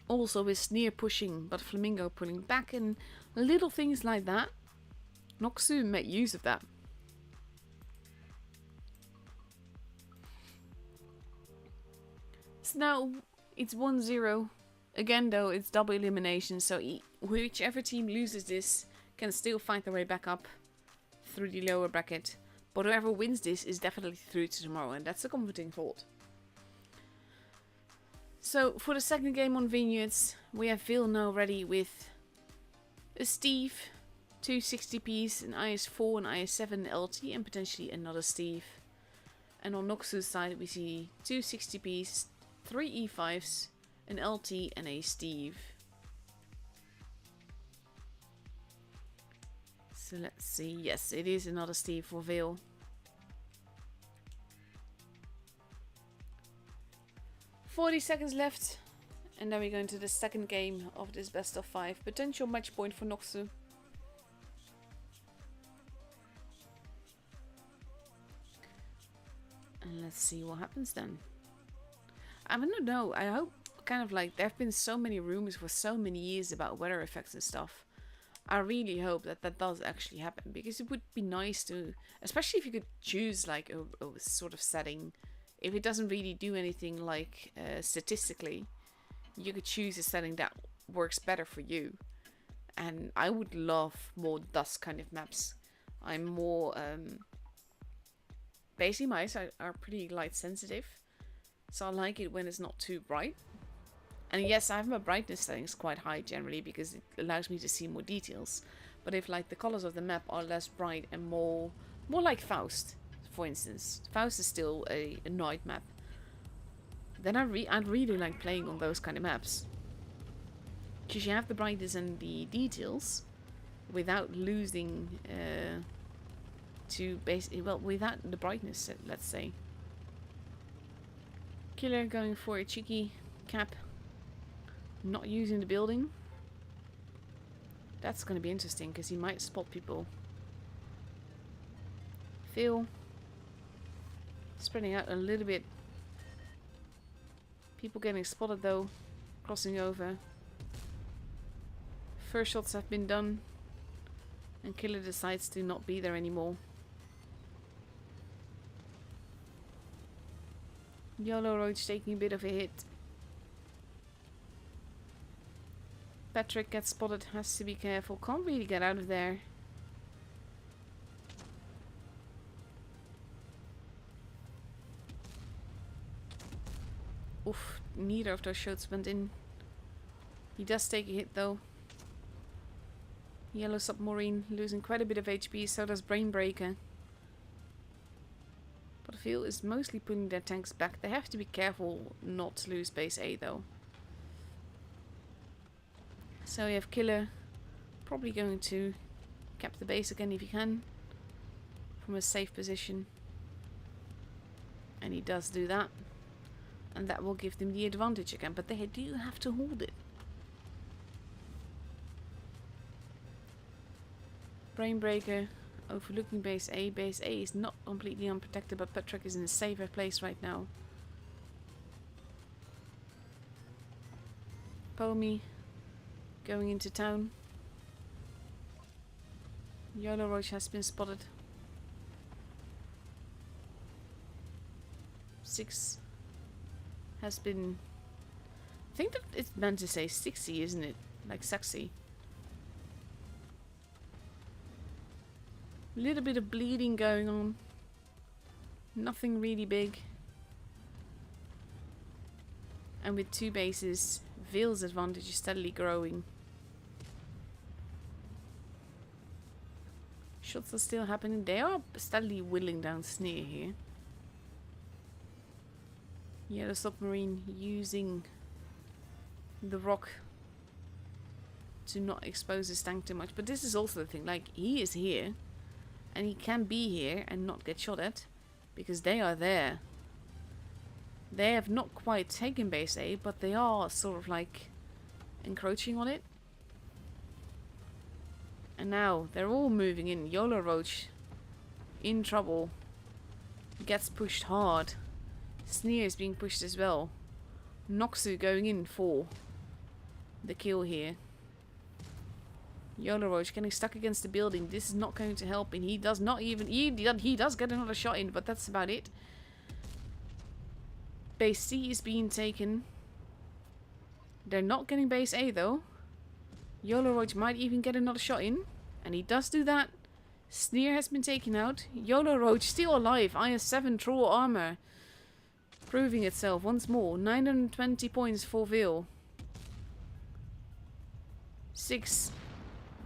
Also with Sneer pushing, but Flamingo pulling back and little things like that. Noxu made use of that. So now it's 1-0. Again though, it's double elimination, so whichever team loses this can still fight their way back up through the lower bracket. But whoever wins this is definitely through to tomorrow, and that's a comforting thought. So for the second game on Vineyards, we have Vil now ready with a Steve, 2 60Ps, an IS-4, an IS-7 LT, and potentially another Steve. And on Noxu's side we see 2 60Ps, 3 E5s, an LT and a Steve. So let's see. Yes, it is another Steve for Vil. $40 left. And then we go into the second game of this best of 5. Potential match point for Noxu. And let's see what happens then. I don't know. I hope kind of like there have been so many rumors for so many years about weather effects and stuff. I really hope that that does actually happen, because it would be nice to, especially if you could choose like a sort of setting. If it doesn't really do anything like statistically, you could choose a setting that works better for you. And I would love more dusk kind of maps. I'm more basically my eyes are pretty light sensitive, so I like it when it's not too bright. And yes, I have my brightness settings quite high generally because it allows me to see more details. But if like the colors of the map are less bright and more like Faust, for instance. Faust is still a night map. Then I'd really like playing on those kind of maps. Because you have the brightness and the details without losing to basically, well, without the brightness, let's say. Killer going for a cheeky cap. Not using the building. That's going to be interesting because he might spot people. Phil spreading out a little bit People getting spotted though, crossing over. First shots have been done, and Killer decides to not be there anymore. Yellow Roach taking a bit of a hit. Patrick gets spotted, has to be careful. Can't really get out of there. Oof, neither of those shots went in. He does take a hit though. Yellow Submarine losing quite a bit of HP, so does Brainbreaker. But Veil is mostly putting their tanks back. They have to be careful not to lose base A though. So we have Killer probably going to cap the base again if he can from a safe position. And he does do that. And that will give them the advantage again, but they do have to hold it. Brainbreaker overlooking base A. Base A is not completely unprotected, but Patrick is in a safer place right now. Pomi going into town. Yellow Roach has been spotted. 6 has been... I think that it's meant to say 60, isn't it? Like sexy. A little bit of bleeding going on. Nothing really big. And with 2 bases, Veil's advantage is steadily growing. Shots are still happening. They are steadily whittling down Sneer here. Yellow Submarine using the rock to not expose his tank too much. But this is also the thing, like, he is here. And he can be here and not get shot at. Because they are there. They have not quite taken base A, but they are sort of like encroaching on it. And now they're all moving in. Yolo Roach in trouble. Gets pushed hard. Sneer is being pushed as well. Noxu going in for the kill here. Yolo Roach getting stuck against the building. This is not going to help, and he does not even... He does get another shot in, but that's about it. Base C is being taken. They're not getting base A though. Yolo Roach might even get another shot in, and he does do that. Sneer has been taken out. Yolo Roach still alive. IS-7 Troll Armor. Proving itself once more. 920 points for Veil. 6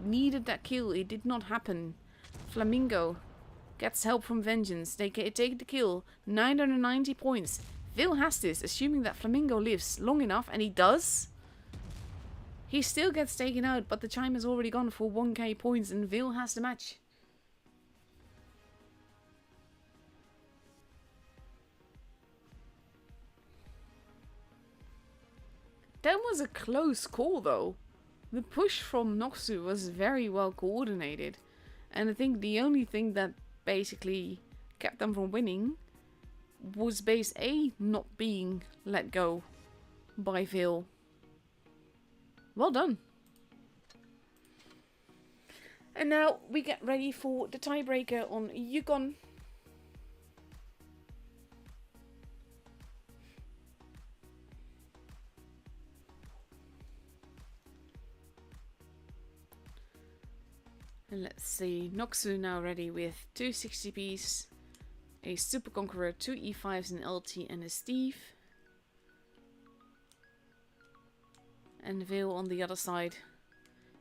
needed that kill. It did not happen. Flamingo gets help from Vengeance. They take the kill. 990 points. Veil has this, assuming that Flamingo lives long enough, and he does. He still gets taken out, but the chime has already gone for 1k points, and Veil has the match. That was a close call though. The push from Noxu was very well coordinated. And I think the only thing that basically kept them from winning was base A not being let go by Veil. Well done. And now we get ready for the tiebreaker on Yukon. And let's see, Noxu now ready with 2 60Ps, a Super Conqueror, 2 E5s, an LT and a Steve. And Veil on the other side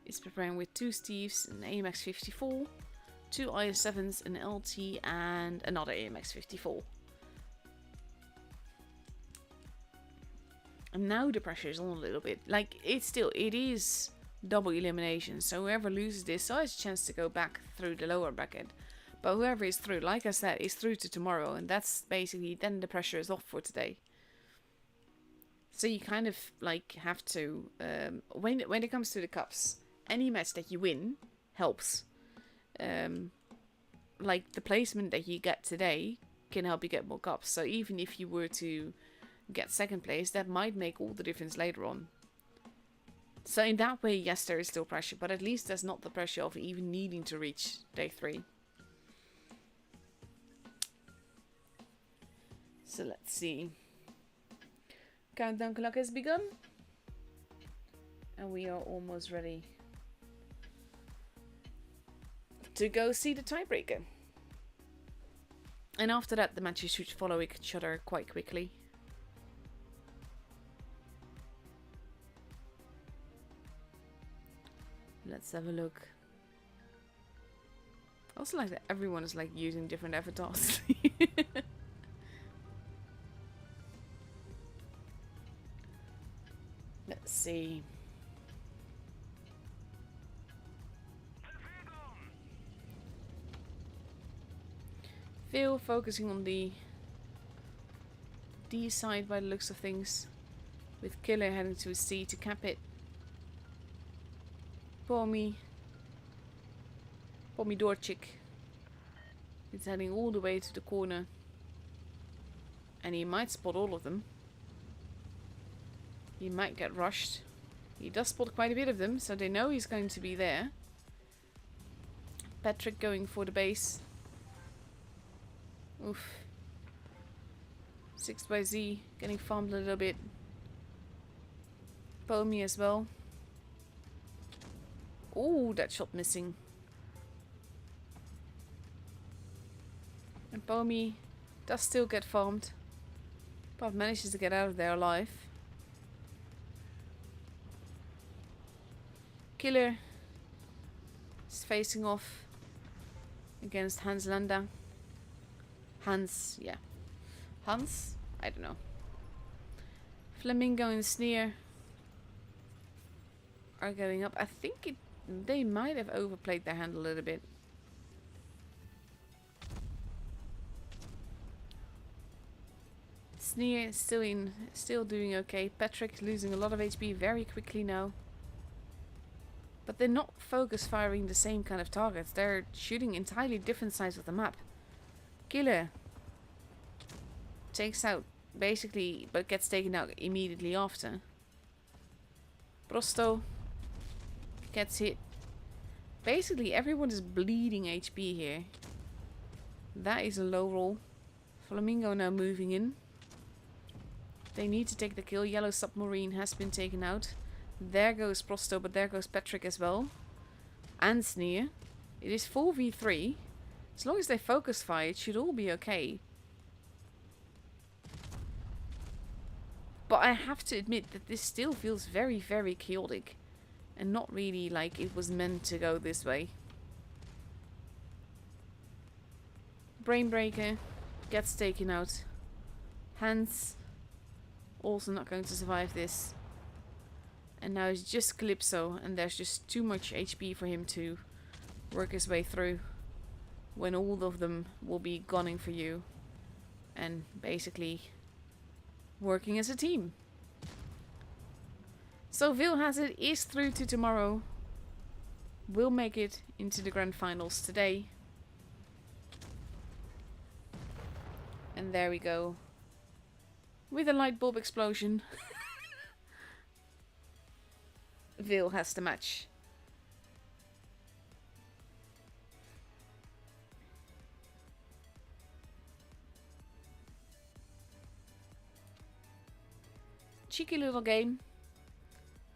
is preparing with 2 Steves, an AMX 54, 2 IS-7s, an LT and another AMX 54. And now the pressure is on a little bit. Like, it is double elimination, so whoever loses this still has a chance to go back through the lower bracket. But whoever is through, like I said, is through to tomorrow, and that's basically, then the pressure is off for today. So you kind of like have to, when it comes to the cups, any match that you win helps. Like the placement that you get today can help you get more cups. So even if you were to get second place, that might make all the difference later on. So in that way, yes, there is still pressure, but at least there's not the pressure of even needing to reach day 3. So let's see. Countdown clock has begun. And we are almost ready to go see the tiebreaker. And after that, the matches should follow each other quite quickly. Let's have a look. I also like that everyone is like using different avatars. Let's see. Phil focusing on the D side by the looks of things, with Killer heading to a C to cap it. Pomidorczyk is heading all the way to the corner, and he might spot all of them. He might get rushed. He does spot quite a bit of them, so they know he's going to be there. Patrick going for the base. Oof. 6 by Z getting farmed a little bit. Pomi as well. Ooh, that shot missing. And Pomi does still get farmed, but manages to get out of there alive. Killer is facing off against Hans Landa. Hans, yeah. Hans? I don't know. Flamingo and Sneer are going up. I think they might have overplayed their hand a little bit. Sneer is still doing okay. Patrick losing a lot of HP very quickly now. But they're not focus firing the same kind of targets. They're shooting entirely different sides of the map. Killer takes out basically, but gets taken out immediately after. Prosto gets hit. Basically everyone is bleeding HP here. That is a low roll. Flamingo now moving in. They need to take the kill. Yellow submarine has been taken out. There goes Prosto, but there goes Patrick as well. And Sneer. It is 4v3. As long as they focus fire, it should all be okay. But I have to admit that this still feels very, very chaotic. And not really like it was meant to go this way. Brainbreaker gets taken out. Hans also not going to survive this. And now it's just Calypso, and there's just too much HP for him to work his way through. When all of them will be gunning for you. And basically working as a team. So Vil has it, is through to tomorrow. Will make it into the grand finals today. And there we go. With a light bulb explosion. Vil has the match. Cheeky little game.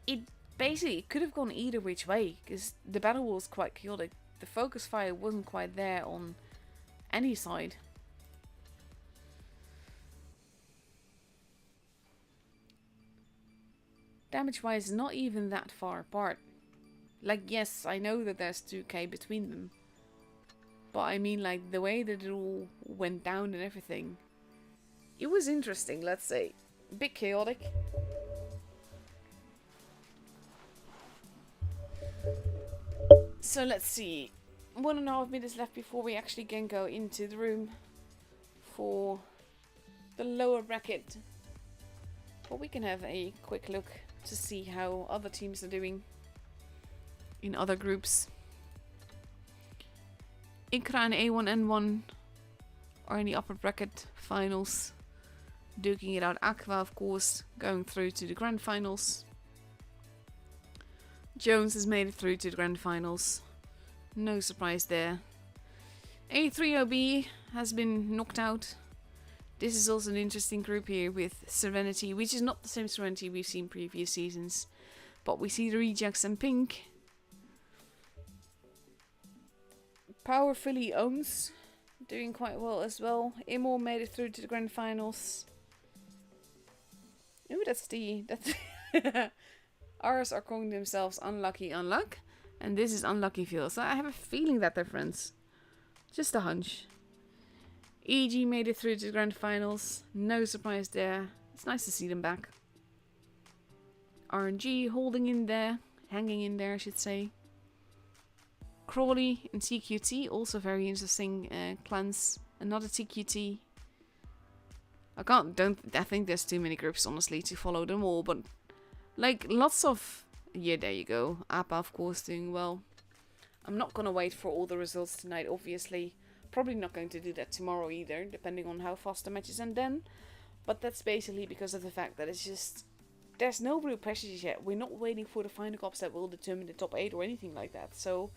It basically could have gone either which way, because the battle was quite chaotic. The focus fire wasn't quite there on any side. Damage wise, not even that far apart. Like, yes, I know that there's 2k between them. But I mean, like, the way that it all went down and everything. It was interesting, let's say. A bit chaotic. So let's see. 1.5 minutes left before we actually can go into the room for the lower bracket. But we can have a quick look to see how other teams are doing in other groups. Ikra and A1N1 are in the upper bracket finals. duking it out. Aqua, of course, going through to the grand finals. Jones has made it through to the grand finals. No surprise there. A3OB has been knocked out. This is also an interesting group here with Serenity, which is not the same Serenity we've seen previous seasons. But we see the Rejects and Pink. Powerfully owns, doing quite well as well. Immo made it through to the grand finals. Ooh, that's ours are calling themselves Unlucky Unluck. And this is Unlucky Feel. So I have a feeling that they're friends. Just a hunch. EG made it through to the grand finals. No surprise there. It's nice to see them back. RNG holding in there. Hanging in there, I should say. Crawley and TQT. Also very interesting clans. Another TQT. I think there's too many groups, honestly, to follow them all. But, like, lots of... Yeah, there you go. APA, of course, doing well. I'm not going to wait for all the results tonight, obviously. Probably not going to do that tomorrow either, depending on how fast the matches end then. But that's basically because of the fact that it's just... There's no real pressures yet. We're not waiting for the final cups that will determine the top 8 or anything like that. So,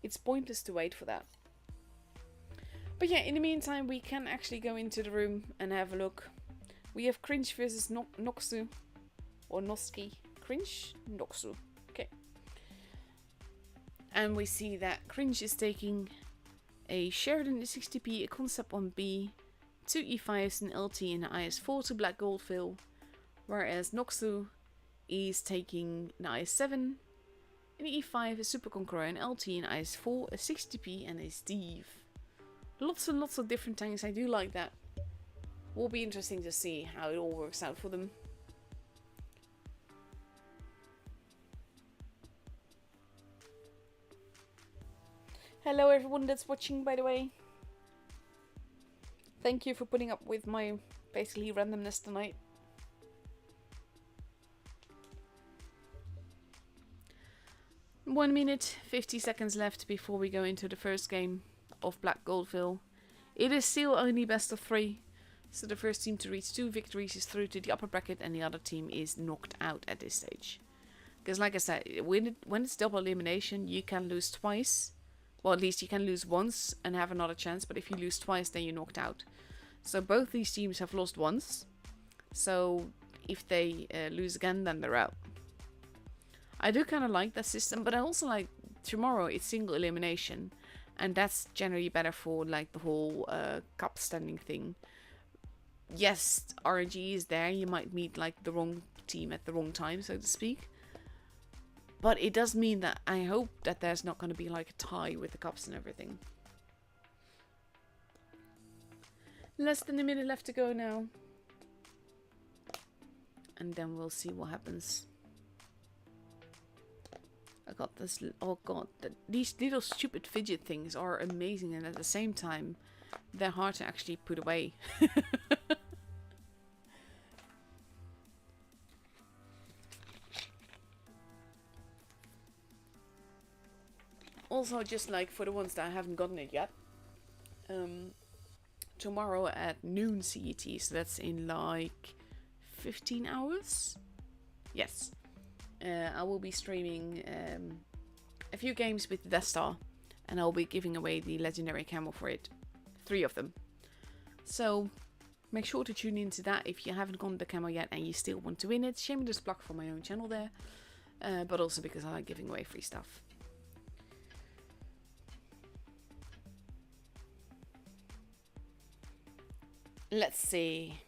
it's pointless to wait for that. But yeah, in the meantime, we can actually go into the room and have a look. We have Cringe versus Noxu. Or Noski. Cringe? Noxu. Okay. And we see that Cringe is taking a Sheridan 60p, a Concept 1B, 2 E5s, an LT and an IS4 to Black Goldfill. Whereas Noxu is taking an IS7, an E5, a Super Conqueror, an LT, an IS4, a 60p and a Steve. Lots and lots of different tanks. I do like that. Will be interesting to see how it all works out for them. Hello everyone that's watching, by the way. Thank you for putting up with my basically randomness tonight. One minute, 50 seconds left before we go into the first game of Black Goldfill. It is still only best of 3. So the first team to reach 2 victories is through to the upper bracket and the other team is knocked out at this stage. Because like I said, when it's double elimination, you can lose twice. Well, at least you can lose once and have another chance. But if you lose twice, then you're knocked out. So both these teams have lost once. So if they lose again, then they're out. I do kind of like that system. But I also like tomorrow it's single elimination. And that's generally better for like the whole cup standing thing. Yes, RNG is there. You might meet like the wrong team at the wrong time, so to speak. But it does mean that I hope that there's not going to be like a tie with the cups and everything. Less than a minute left to go now. And then we'll see what happens. I got this... Oh god, these little stupid fidget things are amazing. And at the same time, they're hard to actually put away. Also, just like for the ones that haven't gotten it yet, tomorrow at noon CET, so that's in like 15 hours? Yes. I will be streaming a few games with Death Star, and I'll be giving away the legendary camo for it. 3 of them. So, make sure to tune into that if you haven't gotten the camo yet and you still want to win it. Shameless plug for my own channel there, but also because I like giving away free stuff. Let's see.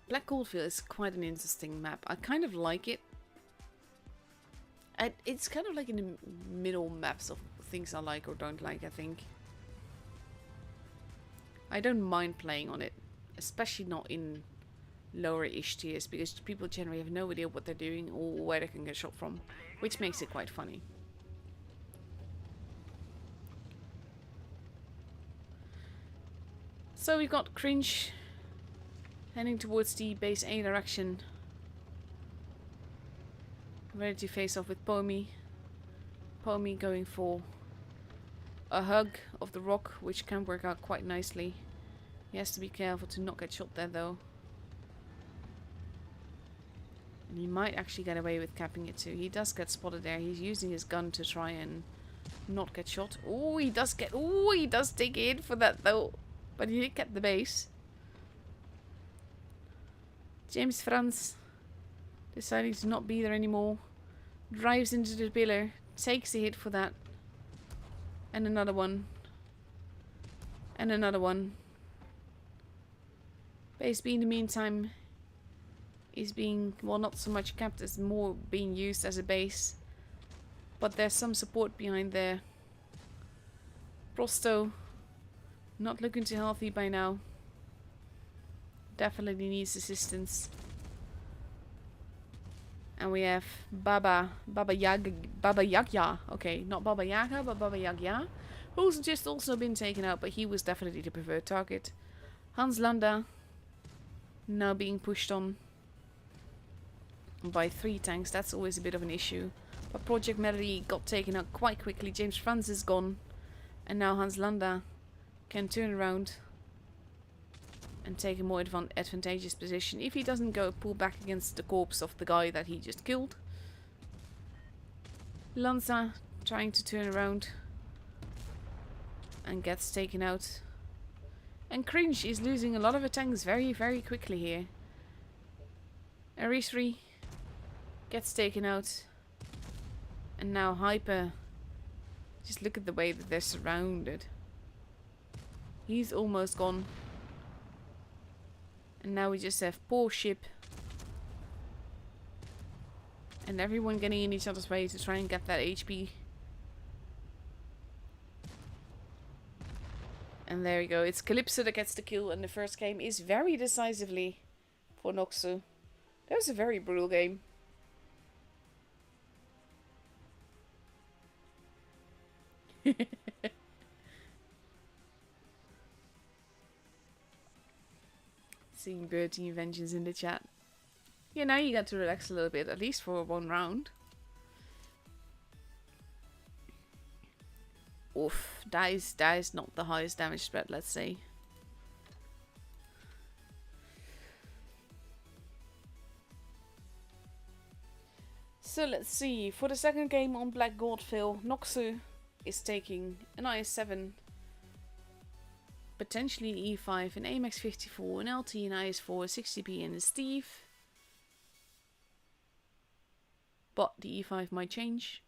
Black Goldfield is quite an interesting map. I kind of like it. It's kind of like in the middle maps of things I like or don't like, I think. I don't mind playing on it. Especially not in lower-ish tiers, because people generally have no idea what they're doing or where they can get shot from. Which makes it quite funny. So we've got Cringe heading towards the base A direction. Ready to face off with Pomi. Pomi going for a hug of the rock, which can work out quite nicely. He has to be careful to not get shot there though. And he might actually get away with capping it too. He does get spotted there. He's using his gun to try and not get shot. Oh, he does get... Oh, he does take a hit for that though. But he did get the base. James Franz, deciding to not be there anymore, drives into the pillar, takes a hit for that. And another one. And another one. Base B in the meantime is being, well, not so much capped as more being used as a base. But there's some support behind there. Prosto, not looking too healthy by now. Definitely needs assistance. And we have Baba Yaga. Okay, not Baba Yaga, but Baba Yaga, who's just also been taken out, but he was definitely the preferred target. Hans Landa now being pushed on by 3 tanks. That's always a bit of an issue. But Project Melody got taken out quite quickly. James Franz is gone. And now Hans Landa can turn around and take a more advantageous position if he doesn't go pull back against the corpse of the guy that he just killed. Lanza trying to turn around and gets taken out. And Cringe is losing a lot of her tanks very, very quickly here. Arisri gets taken out. And now Hyper. Just look at the way that they're surrounded. He's almost gone. And now we just have poor Ship. And everyone getting in each other's way to try and get that HP. And there you go. It's Calypso that gets the kill. And the first game is very decisively for Noxu. That was a very brutal game. Seeing Bertie Vengeance in the chat. Yeah, now you got to relax a little bit, at least for 1 round. Oof, that is not the highest damage spread, let's say. So let's see. For the second game on Black Goldfield, Noxu is taking an IS-7, potentially an E5, an AMX 54, an LT, an IS-4, a 60p, and a Steve. But the E5 might change.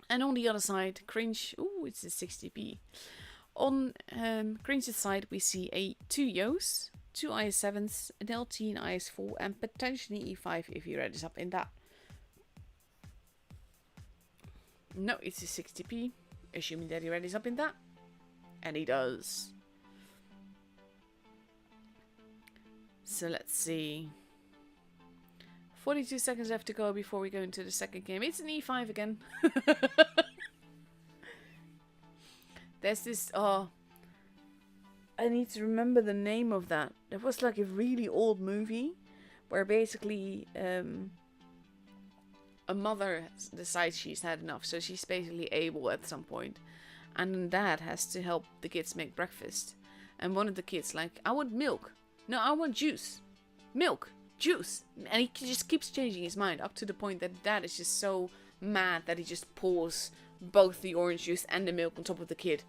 And on the other side, Cringe, ooh, it's a 60p. On Cringe's side, we see 2 Yos, 2 IS-7s, an LT, an IS-4, and potentially E5 if he readies up in that. No, it's a 60p, assuming that he readies up in that. And he does. So let's see. 42 seconds left to go before we go into the second game. It's an E5 again. There's this, I need to remember the name of that. There was like a really old movie where basically a mother decides she's had enough. So she's basically able at some point. And then dad has to help the kids make breakfast. And one of the kids like, I want milk. No, I want juice. Milk. Juice. And he just keeps changing his mind up to the point that dad is just so mad that he just pours both the orange juice and the milk on top of the kid.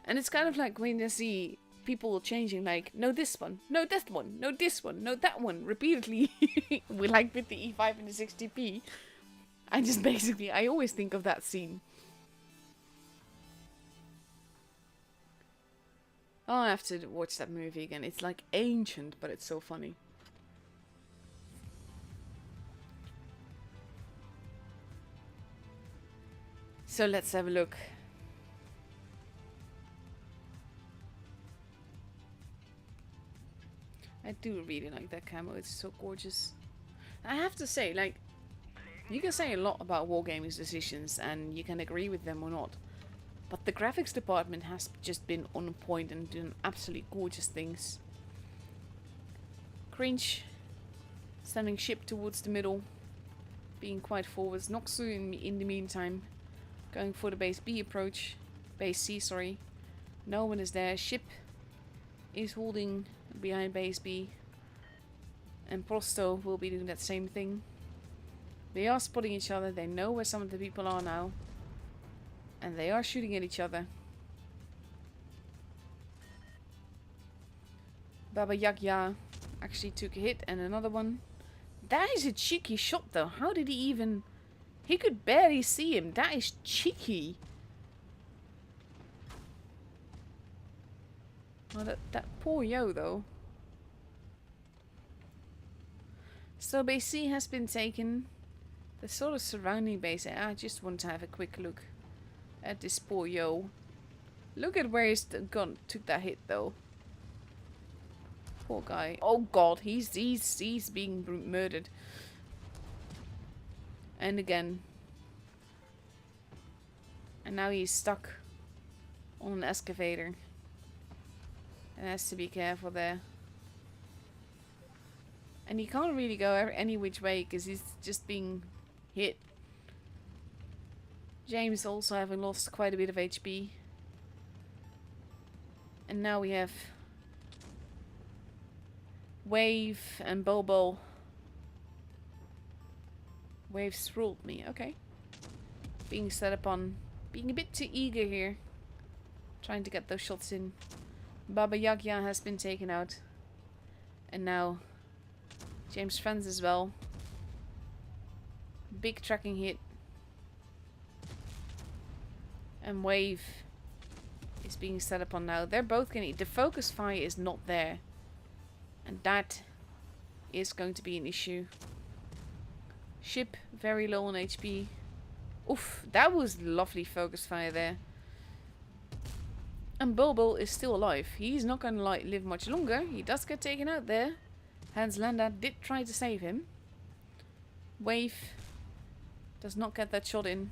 And it's kind of like when you see people changing, like, no this one, no that one, no this one, no that one, repeatedly. We like with the E5 and the 60p. I always think of that scene. Oh, I have to watch that movie again. It's like ancient, but it's so funny. So let's have a look. I do really like that camo. It's so gorgeous. I have to say, like, you can say a lot about Wargaming's decisions and you can agree with them or not. But the graphics department has just been on point and doing absolutely gorgeous things. Cringe sending Ship towards the middle, being quite forwards. Noxu in the meantime going for the base B approach. Base C, sorry. No one is there. Ship is holding behind base B. And Prosto will be doing that same thing. They are spotting each other. They know where some of the people are now. And they are shooting at each other. Baba Yagya actually took a hit and another one. That is a cheeky shot though. How did he even... He could barely see him. That is cheeky. Well, that poor Yo though. So base C has been taken. The sort of surrounding base. I just want to have a quick look at this poor Yo. Look at where his gun took that hit though. Poor guy. Oh god, he's being murdered. And again. And now he's stuck on an excavator. And has to be careful there. And he can't really go any which way because he's just being hit. James also having lost quite a bit of HP. And now we have Wave and Bobo. Wave's ruled me, okay. Being set up on, being a bit too eager here. Trying to get those shots in. Baba Yagya has been taken out. And now James Franz as well. Big tracking hit. And Wave is being set up on now. They're both gonna... The focus fire is not there. And that is going to be an issue. Ship very low on HP. Oof, that was lovely focus fire there. And Bobo is still alive. He's not going to live much longer. He does get taken out there. Hans Landa did try to save him. Wave does not get that shot in.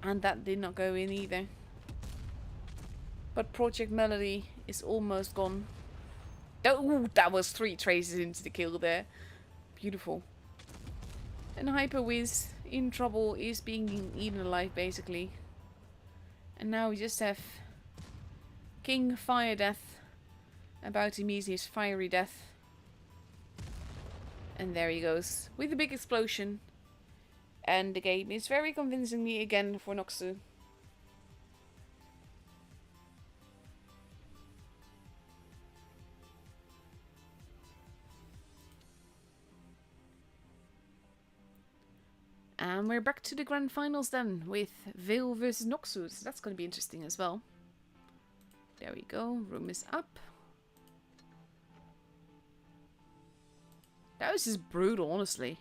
And that did not go in either. But Project Melody is almost gone. Oh, that was 3 traces into the kill there. Beautiful. And Hyper Wiz in trouble, is being eaten alive basically. And now we just have King Fire Death about to meet his fiery death. And there he goes with a big explosion. And the game is very convincingly again for Noxu. And we're back to the grand finals then, with Veil versus Noxus. So that's going to be interesting as well. There we go, room is up. That was just brutal, honestly.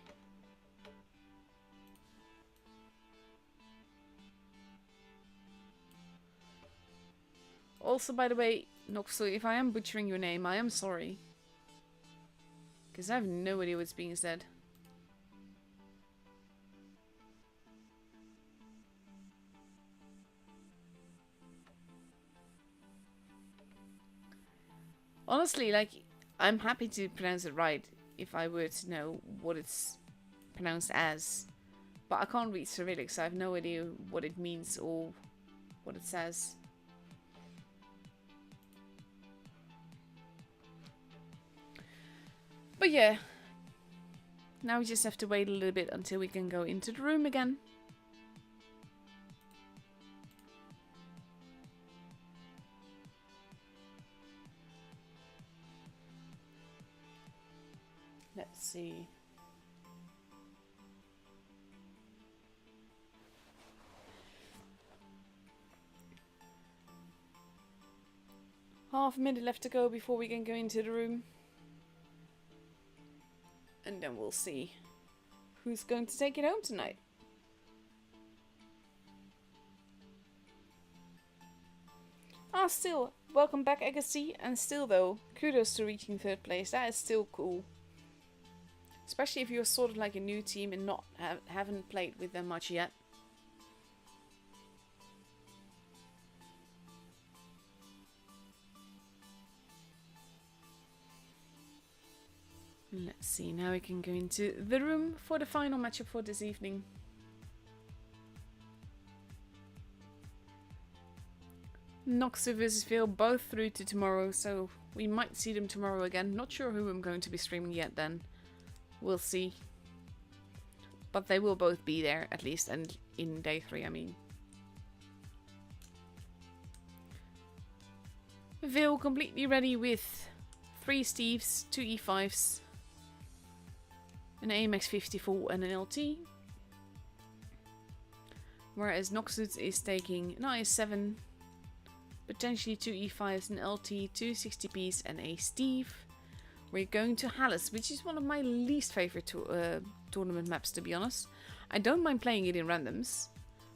Also, by the way, Noxu, if I am butchering your name, I am sorry. Because I have no idea what's being said. Honestly, like, I'm happy to pronounce it right if I were to know what it's pronounced as. But I can't read Cyrillic, so I have no idea what it means or what it says. But yeah, now we just have to wait a little bit until we can go into the room again. Let's see. Half a minute left to go before we can go into the room. And then we'll see who's going to take it home tonight. Ah, still, welcome back Agassi, and still though, kudos to reaching 3rd place, that is still cool. Especially if you're sort of like a new team and not haven't played with them much yet. Let's see, now we can go into the room for the final matchup for this evening. Noxu versus Phil both through to tomorrow, so we might see them tomorrow again. Not sure who I'm going to be streaming yet then. We'll see. But they will both be there, at least, and in day 3, I mean. Phil completely ready with 3 Steves, 2 E5s, an AMX 54 and an LT. Whereas Noxus is taking an IS7, potentially 2 E5s, an LT, 2 60Ps and a Steve. We're going to Hallis, which is one of my least favorite tournament maps, to be honest. I don't mind playing it in randoms,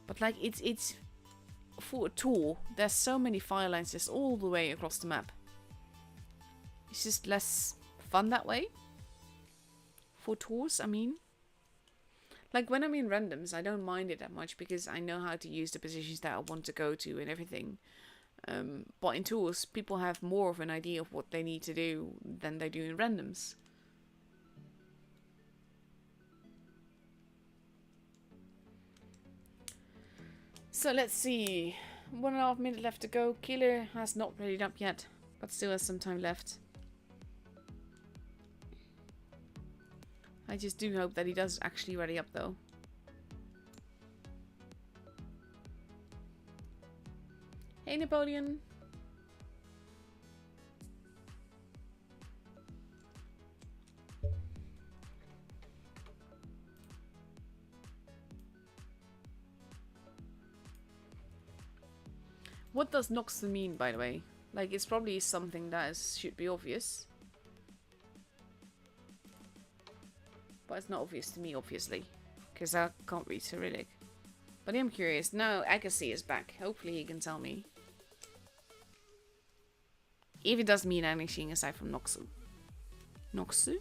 but like it's for a tour. There's so many fire lines just all the way across the map. It's just less fun that way. For tours, I mean. Like when I'm in randoms, I don't mind it that much because I know how to use the positions that I want to go to and everything. But in tours, people have more of an idea of what they need to do than they do in randoms. So let's see. 1.5 minutes left to go. Killer has not readied up yet, but still has some time left. I just do hope that he does actually ready up though. Hey Napoleon. What does Noxu mean, by the way? Like, it's probably something that should be obvious. But it's not obvious to me, obviously. Because I can't read Cyrillic. But I'm curious. Now Agassi is back. Hopefully he can tell me. If it does mean anything aside from Noxu. Noxu?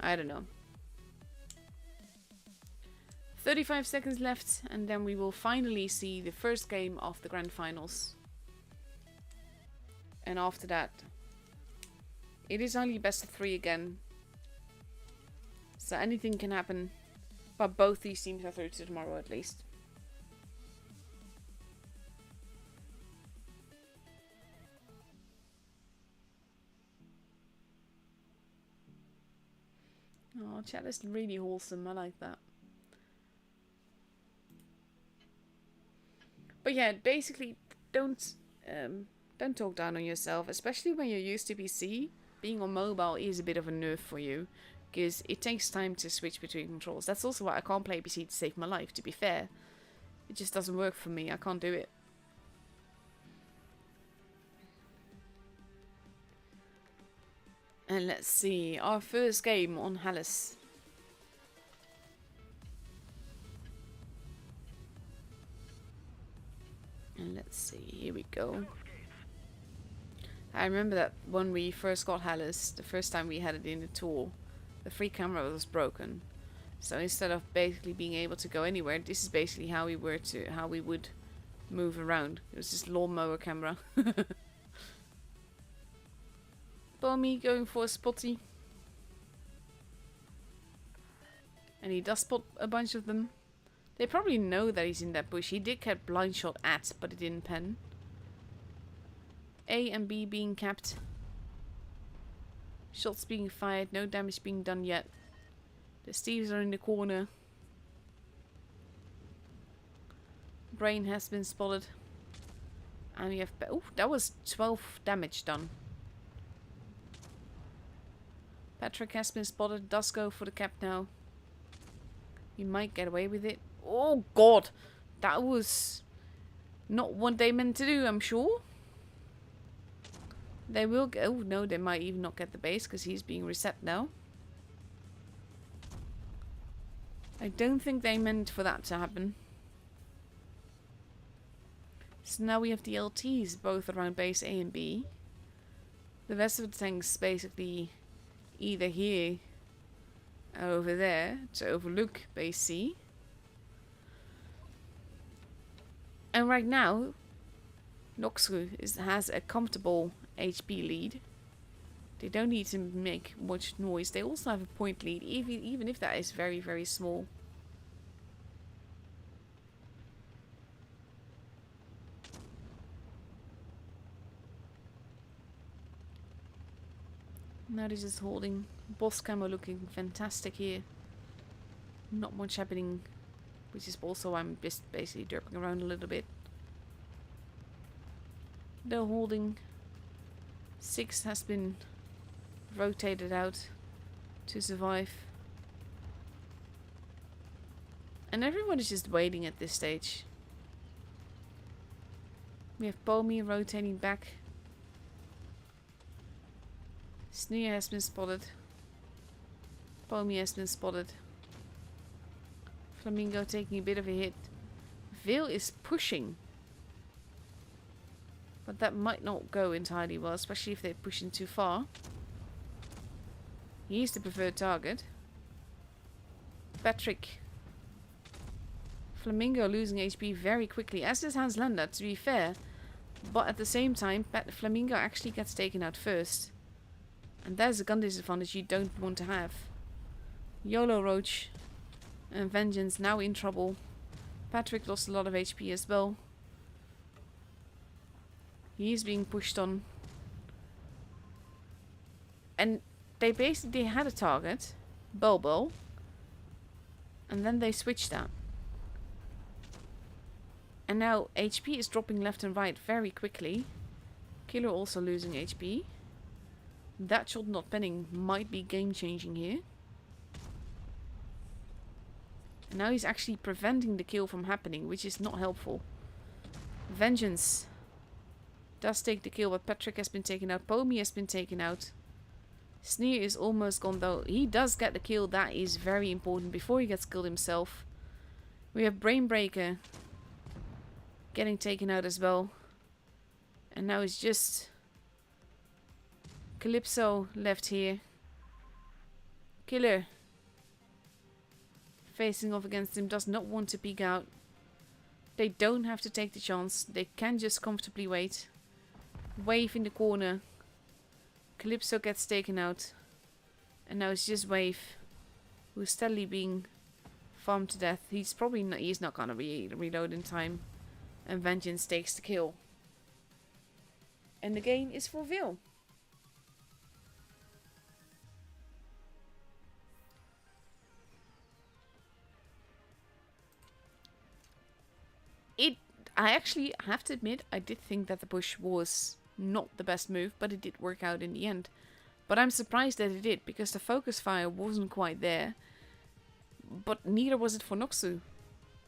I don't know. 35 seconds left, and then we will finally see the first game of the grand finals. And after that, it is only best of 3 again. So anything can happen, but both these teams are through to tomorrow at least. Oh, chat is really wholesome. I like that. But yeah, basically, don't talk down on yourself, especially when you're used to PC. Being on mobile is a bit of a nerf for you, because it takes time to switch between controls. That's also why I can't play PC to save my life, to be fair. It just doesn't work for me. I can't do it. And let's see, our first game on Hallis. And let's see, here we go. I remember that when we first got Hallis, the first time we had it in the tour, the free camera was broken. So instead of basically being able to go anywhere, this is basically how we would move around. It was just lawnmower camera. Bommy going for a spotty. And he does spot a bunch of them. They probably know that he's in that bush. He did get blind shot at, but it didn't pen. A and B being capped. Shots being fired. No damage being done yet. The Steves are in the corner. Brain has been spotted. And we have... Oh, that was 12 damage done. Patrick has been spotted. Does go for the cap now. He might get away with it. Oh god, that was not what they meant to do, I'm sure. They will go. Oh no, they might even not get the base because he's being reset now. I don't think they meant for that to happen. So now we have the LTs both around base A and B. The rest of the tanks basically either here or over there to overlook base C. And right now, Noxu has a comfortable HP lead. They don't need to make much noise. They also have a point lead, even if that is very, very small. Now this is holding. Boss camo looking fantastic here. Not much happening. Which is also I'm just basically derping around a little bit. They're holding. 6 has been rotated out to survive. And everyone is just waiting at this stage. We have Pomi rotating back. Sneer has been spotted. Pomi has been spotted. Flamingo taking a bit of a hit. Veil is pushing. But that might not go entirely well, especially if they're pushing too far. He's the preferred target. Patrick. Flamingo losing HP very quickly, as does Hans Landa, to be fair. But at the same time, Flamingo actually gets taken out first. And that is a gun disadvantage you don't want to have. YOLO Roach and Vengeance now in trouble. Patrick lost a lot of HP as well. He's being pushed on. And they basically had a target, Bobo. And then they switched that. And now HP is dropping left and right very quickly. Killer also losing HP. That shot not penning might be game changing here. And now he's actually preventing the kill from happening, which is not helpful. Vengeance does take the kill, but Patrick has been taken out. Pomi has been taken out. Sneer is almost gone though. He does get the kill. That is very important before he gets killed himself. We have Brainbreaker getting taken out as well. And now it's just Calypso left here. Killer facing off against him, does not want to peek out. They don't have to take the chance. They can just comfortably wait. Wave in the corner. Calypso gets taken out. And now it's just Wave, who's steadily being farmed to death. He's probably not, he's not gonna reload in time. And Vengeance takes the kill. And the game is for Vil. I actually have to admit, I did think that the push was not the best move, but it did work out in the end. But I'm surprised that it did, because the focus fire wasn't quite there. But neither was it for Noxu.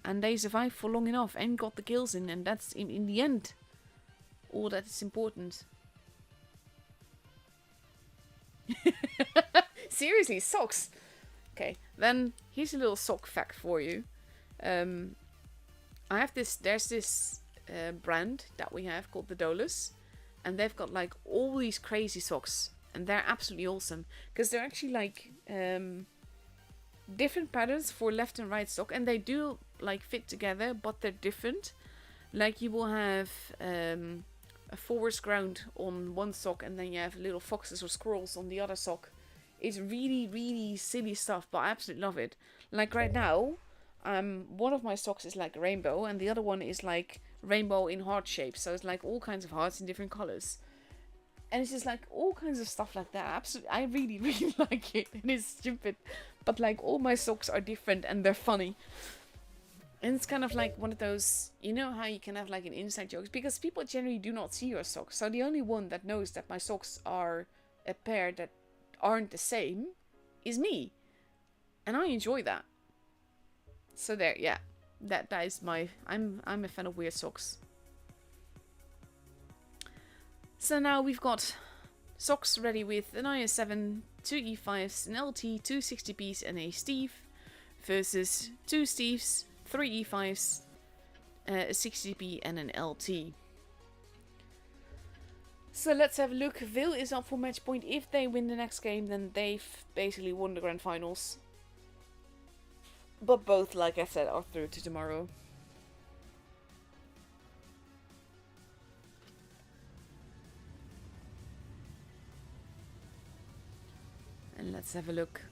And they survived for long enough and got the kills in, and that's in the end all that is important. Seriously, socks! Okay, then here's a little sock fact for you. I have this, there's this brand that we have called the Dolus, and they've got like all these crazy socks, and they're absolutely awesome, because they're actually like different patterns for left and right sock, and they do like fit together, but they're different. Like you will have a forest ground on one sock, and then you have little foxes or squirrels on the other sock. It's really, really silly stuff, but I absolutely love it. Like right now, one of my socks is like a rainbow, and the other one is like rainbow in heart shapes. So it's like all kinds of hearts in different colors. And it's just like all kinds of stuff like that. Absolutely, I really, really like it. It is stupid, but like all my socks are different and they're funny. And it's kind of like one of those, you know how you can have like an inside joke, because people generally do not see your socks. So the only one that knows that my socks are a pair that aren't the same is me. And I enjoy that. So there, yeah. That is my, I'm a fan of weird socks. So now we've got socks ready with an IS-7, 2 E5s, an LT, 2 60Ps and a Steve, versus 2 Steves, 3 E5s, a 60P and an LT. So let's have a look. Vil is up for match point. If they win the next game, then they've basically won the grand finals. But both, like I said, are through to tomorrow. And let's have a look.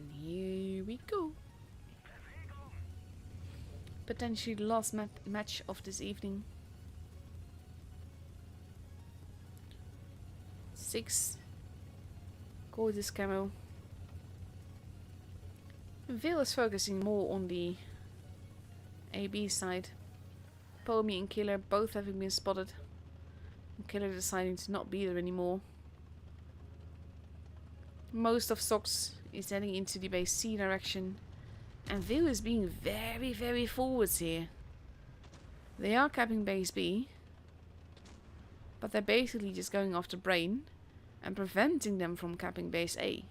And here we go. Potentially the last match of this evening. 6. Gorgeous camo. Veil is focusing more on the AB side. Pomi and Killer both having been spotted. And Killer deciding to not be there anymore. Most of Sox is heading into the base C direction. And Veil is being very, very forwards here. They are capping base B. But they're basically just going after Brain. And preventing them from capping base A.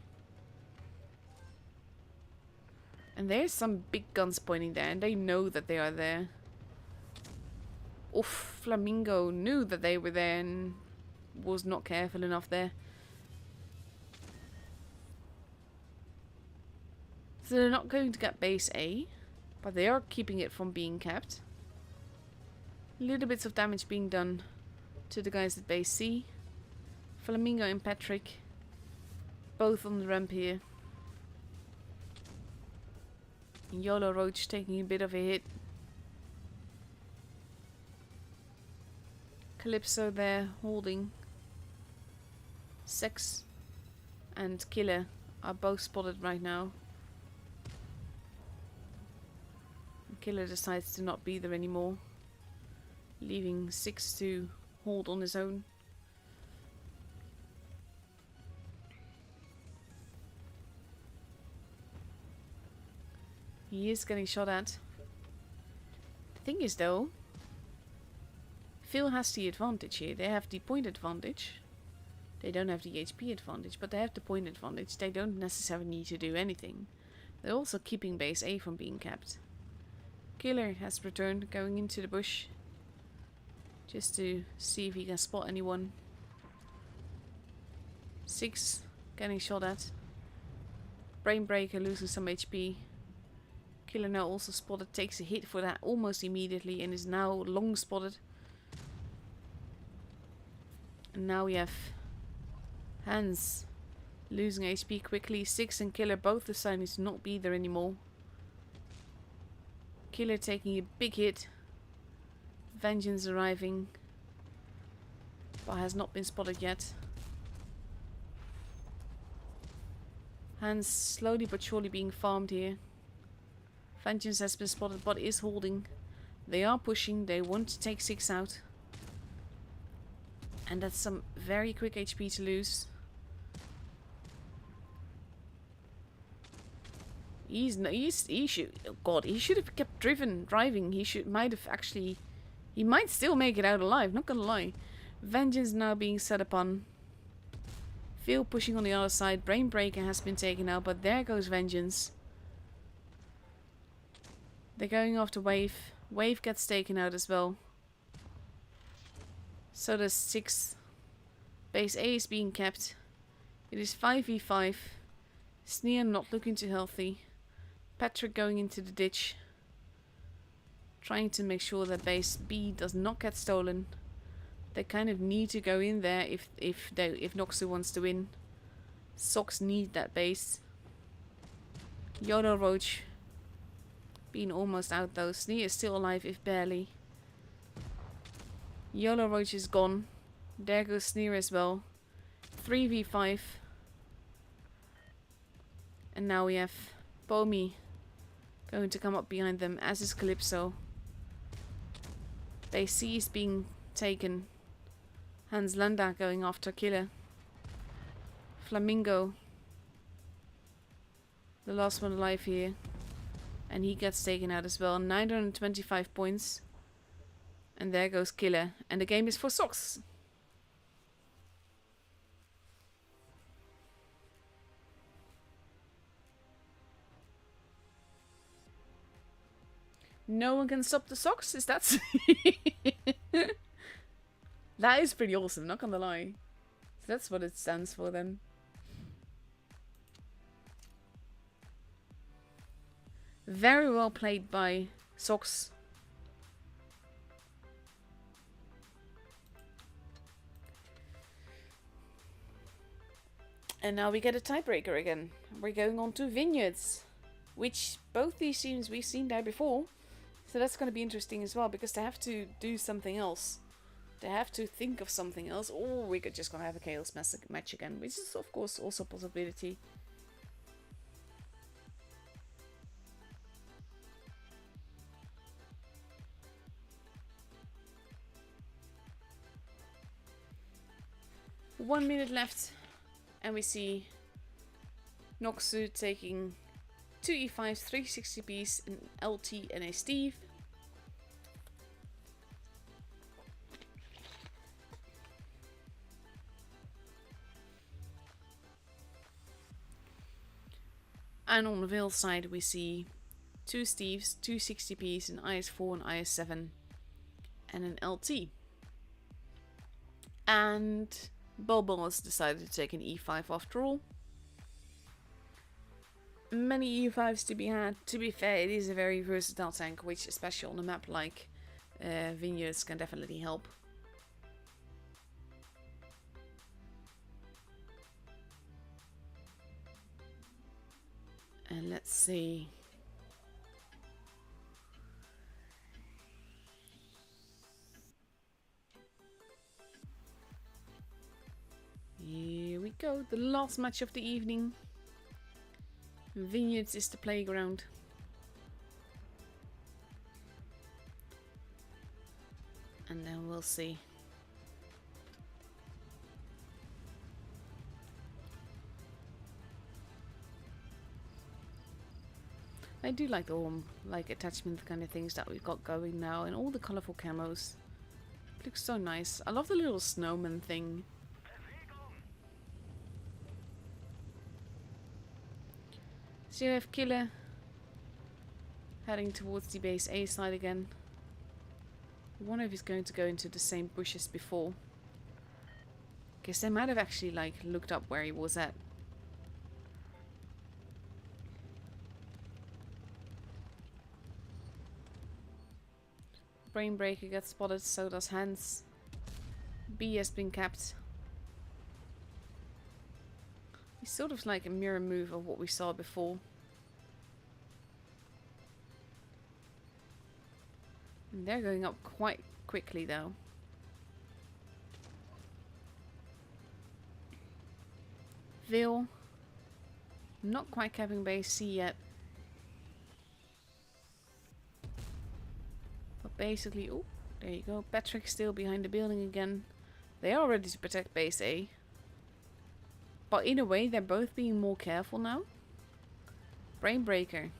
And there's some big guns pointing there. And they know that they are there. Oof, Flamingo knew that they were there and was not careful enough there. So they're not going to get base A, but they are keeping it from being capped. Little bits of damage being done to the guys at base C. Flamingo and Patrick, both on the ramp here. And YOLO Roach taking a bit of a hit. Calypso there holding. Sex and Killer are both spotted right now. Killer decides to not be there anymore, leaving 6 to hold on his own. He is getting shot at. The thing is though, Phil has the advantage here. They have the point advantage. They don't have the HP advantage, but they have the point advantage. They don't necessarily need to do anything. They're also keeping base A from being capped. Killer has returned, going into the bush. Just to see if he can spot anyone. 6 getting shot at. Brainbreaker losing some HP. Killer now also spotted, takes a hit for that almost immediately and is now long spotted. And now we have Hans losing HP quickly. 6 and Killer both deciding to not be there anymore. Killer taking a big hit. Vengeance arriving, but has not been spotted yet. Hans slowly but surely being farmed here. Vengeance has been spotted but is holding. They are pushing, they want to take 6 out. And that's some very quick HP to lose. He should have kept driving. He might still make it out alive, not gonna lie. Vengeance now being set upon. Phil pushing on the other side. Brainbreaker has been taken out, but there goes Vengeance. They're going after Wave. Wave gets taken out as well. So there's 6. Base A is being kept. It is 5v5. Sneer not looking too healthy. Patrick going into the ditch. Trying to make sure that base B does not get stolen. They kind of need to go in there if Noxu wants to win. Sox need that base. YOLO Roach being almost out though. Sneer is still alive if barely. YOLO Roach is gone. There goes Sneer as well. 3v5. And now we have Bomi going to come up behind them, as is Calypso. Base C is being taken. Hans Landa going after Killer. Flamingo, the last one alive here. And he gets taken out as well. 925 points. And there goes Killer. And the game is for Sox. No one can stop the Sox? Is that... That is pretty awesome, not gonna lie. So that's what it stands for then. Very well played by Sox. And now we get a tiebreaker again. We're going on to vineyards, which both these teams we've seen there before. So that's going to be interesting as well, because they have to do something else. They have to think of something else, or we're just going to have a chaos match again, which is of course also a possibility. One minute left, and we see Noxu taking 2 e5s, 360 piece, an LT and a Steve. And on the Veil side we see 2 Steves, 2 60p's, an IS4 and IS7, and an LT. And Bulbul has decided to take an e5 after all. Many e5s to be had. To be fair, it is a very versatile tank, which especially on a map like Vineyards can definitely help. And let's see. Here we go, the last match of the evening. Vineyards is the playground. And then we'll see. I do like the whole attachment kind of things that we've got going now, and all the colourful camos. It looks so nice. I love the little snowman thing. So you have Killer heading towards the base A side again. I wonder if he's going to go into the same bush as before. Guess they might have actually looked up where he was at. Brainbreaker gets spotted, so does Hans. B has been capped. It's sort of like a mirror move of what we saw before. And they're going up quite quickly though. Veil. Not quite capping base C yet. But basically, oh, there you go. Patrick still behind the building again. They are ready to protect base A. But in a way, they're both being more careful now. Brainbreaker.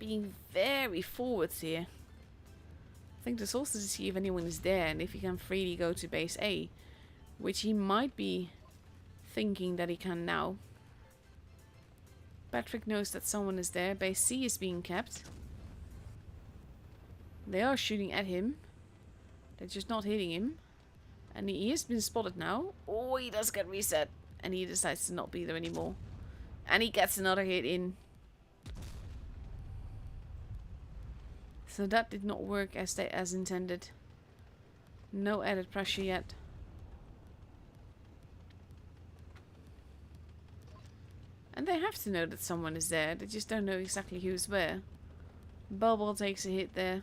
Being very forwards here. I think there's also to see if anyone is there and if he can freely go to base A. Which he might be thinking that he can now. Patrick knows that someone is there. Base C is being kept. They are shooting at him. They're just not hitting him. And he has been spotted now. Oh, he does get reset. And he decides to not be there anymore. And he gets another hit in. So that did not work as intended. No added pressure yet. And they have to know that someone is there. They just don't know exactly who's where. Bulbul takes a hit there.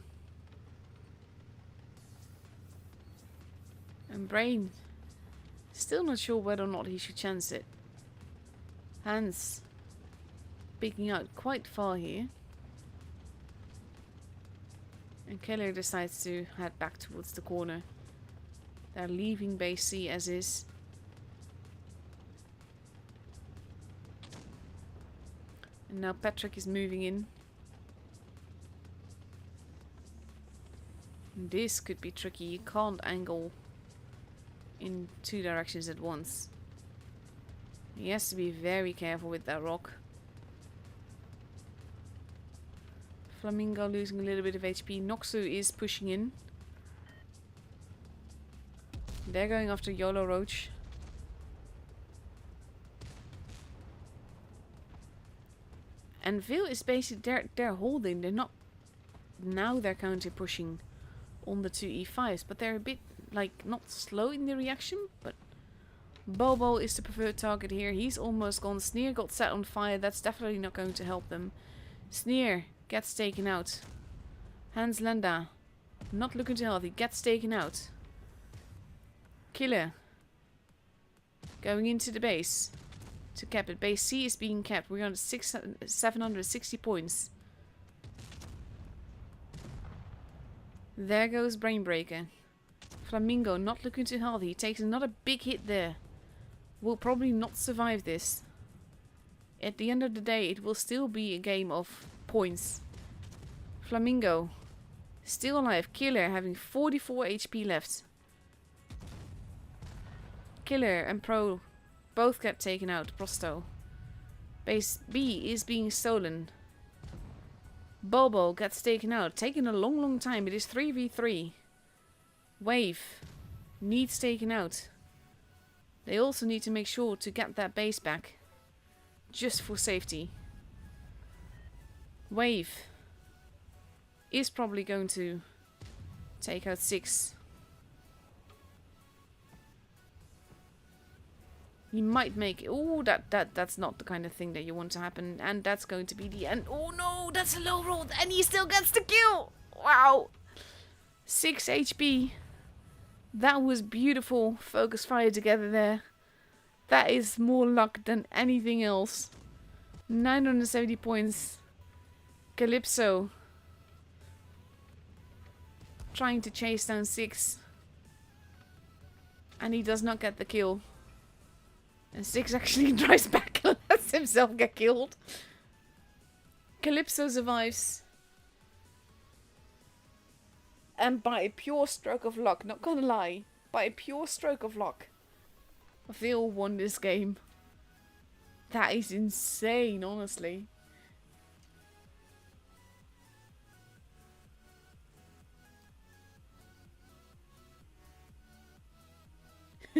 And Brain, still not sure whether or not he should chance it. Hans, peeking out quite far here. And Keller decides to head back towards the corner. They're leaving base C as is. And now Patrick is moving in. This could be tricky. You can't angle in two directions at once. He has to be very careful with that rock. Flamingo losing a little bit of HP. Noxu is pushing in. They're going after YOLO Roach. And Veil is basically they're holding. They're not now. They're counter pushing on the two e5s, but they're a bit not slow in the reaction, but Bobo is the preferred target here. He's almost gone. Sneer got set on fire. That's definitely not going to help them. Sneer gets taken out. Hans Landa, not looking too healthy, gets taken out. Killer going into the base to cap it. Base C is being kept. We're on 760 points. There goes Brainbreaker. Flamingo not looking too healthy. He takes another big hit there. Will probably not survive this. At the end of the day, it will still be a game of points. Flamingo still alive. Killer having 44 HP left. Killer and Pro both get taken out. Prosto. Base B is being stolen. Bobo gets taken out. Taking a long time. It is 3v3. Wave needs taken out. They also need to make sure to get that base back. Just for safety. Wave is probably going to take out 6. He might make it. Oh, that's not the kind of thing that you want to happen. And that's going to be the end. Oh no, that's a low roll. And he still gets the kill. Wow. 6 HP. That was beautiful. Focus fire together there. That is more luck than anything else. 970 points. Calypso trying to chase down 6. And he does not get the kill. And 6 actually drives back and lets himself get killed. Calypso survives. And by a pure stroke of luck, not gonna lie, by a pure stroke of luck, Phil won this game. That is insane, honestly.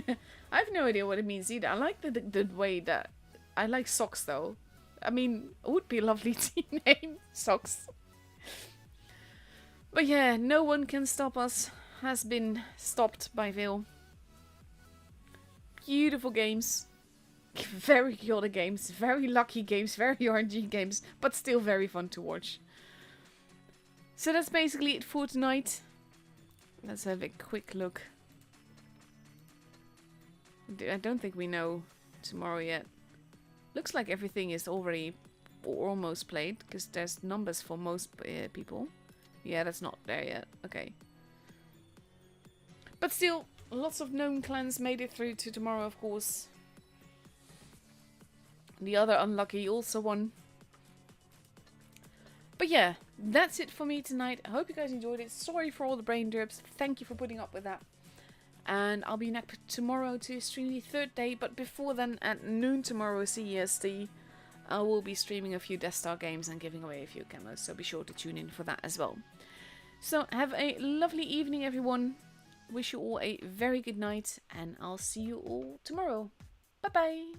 I have no idea what it means either. I like the way that... I like Socks though. I mean, it would be a lovely team name. Socks. But yeah, no one can stop us. Has been stopped by Phil. Beautiful games. Very chaotic games. Very lucky games. Very RNG games. But still very fun to watch. So that's basically it for tonight. Let's have a quick look. I don't think we know tomorrow yet. Looks like everything is already or almost played. Because there's numbers for most people. Yeah, that's not there yet. Okay. But still, lots of known clans made it through to tomorrow, of course. The other unlucky also won. But yeah, that's it for me tonight. I hope you guys enjoyed it. Sorry for all the brain derps. Thank you for putting up with that. And I'll be back tomorrow to stream the 3rd day. But before then, at noon tomorrow CEST, I will be streaming a few Death Star games and giving away a few camos. So be sure to tune in for that as well. So have a lovely evening, everyone. Wish you all a very good night. And I'll see you all tomorrow. Bye-bye.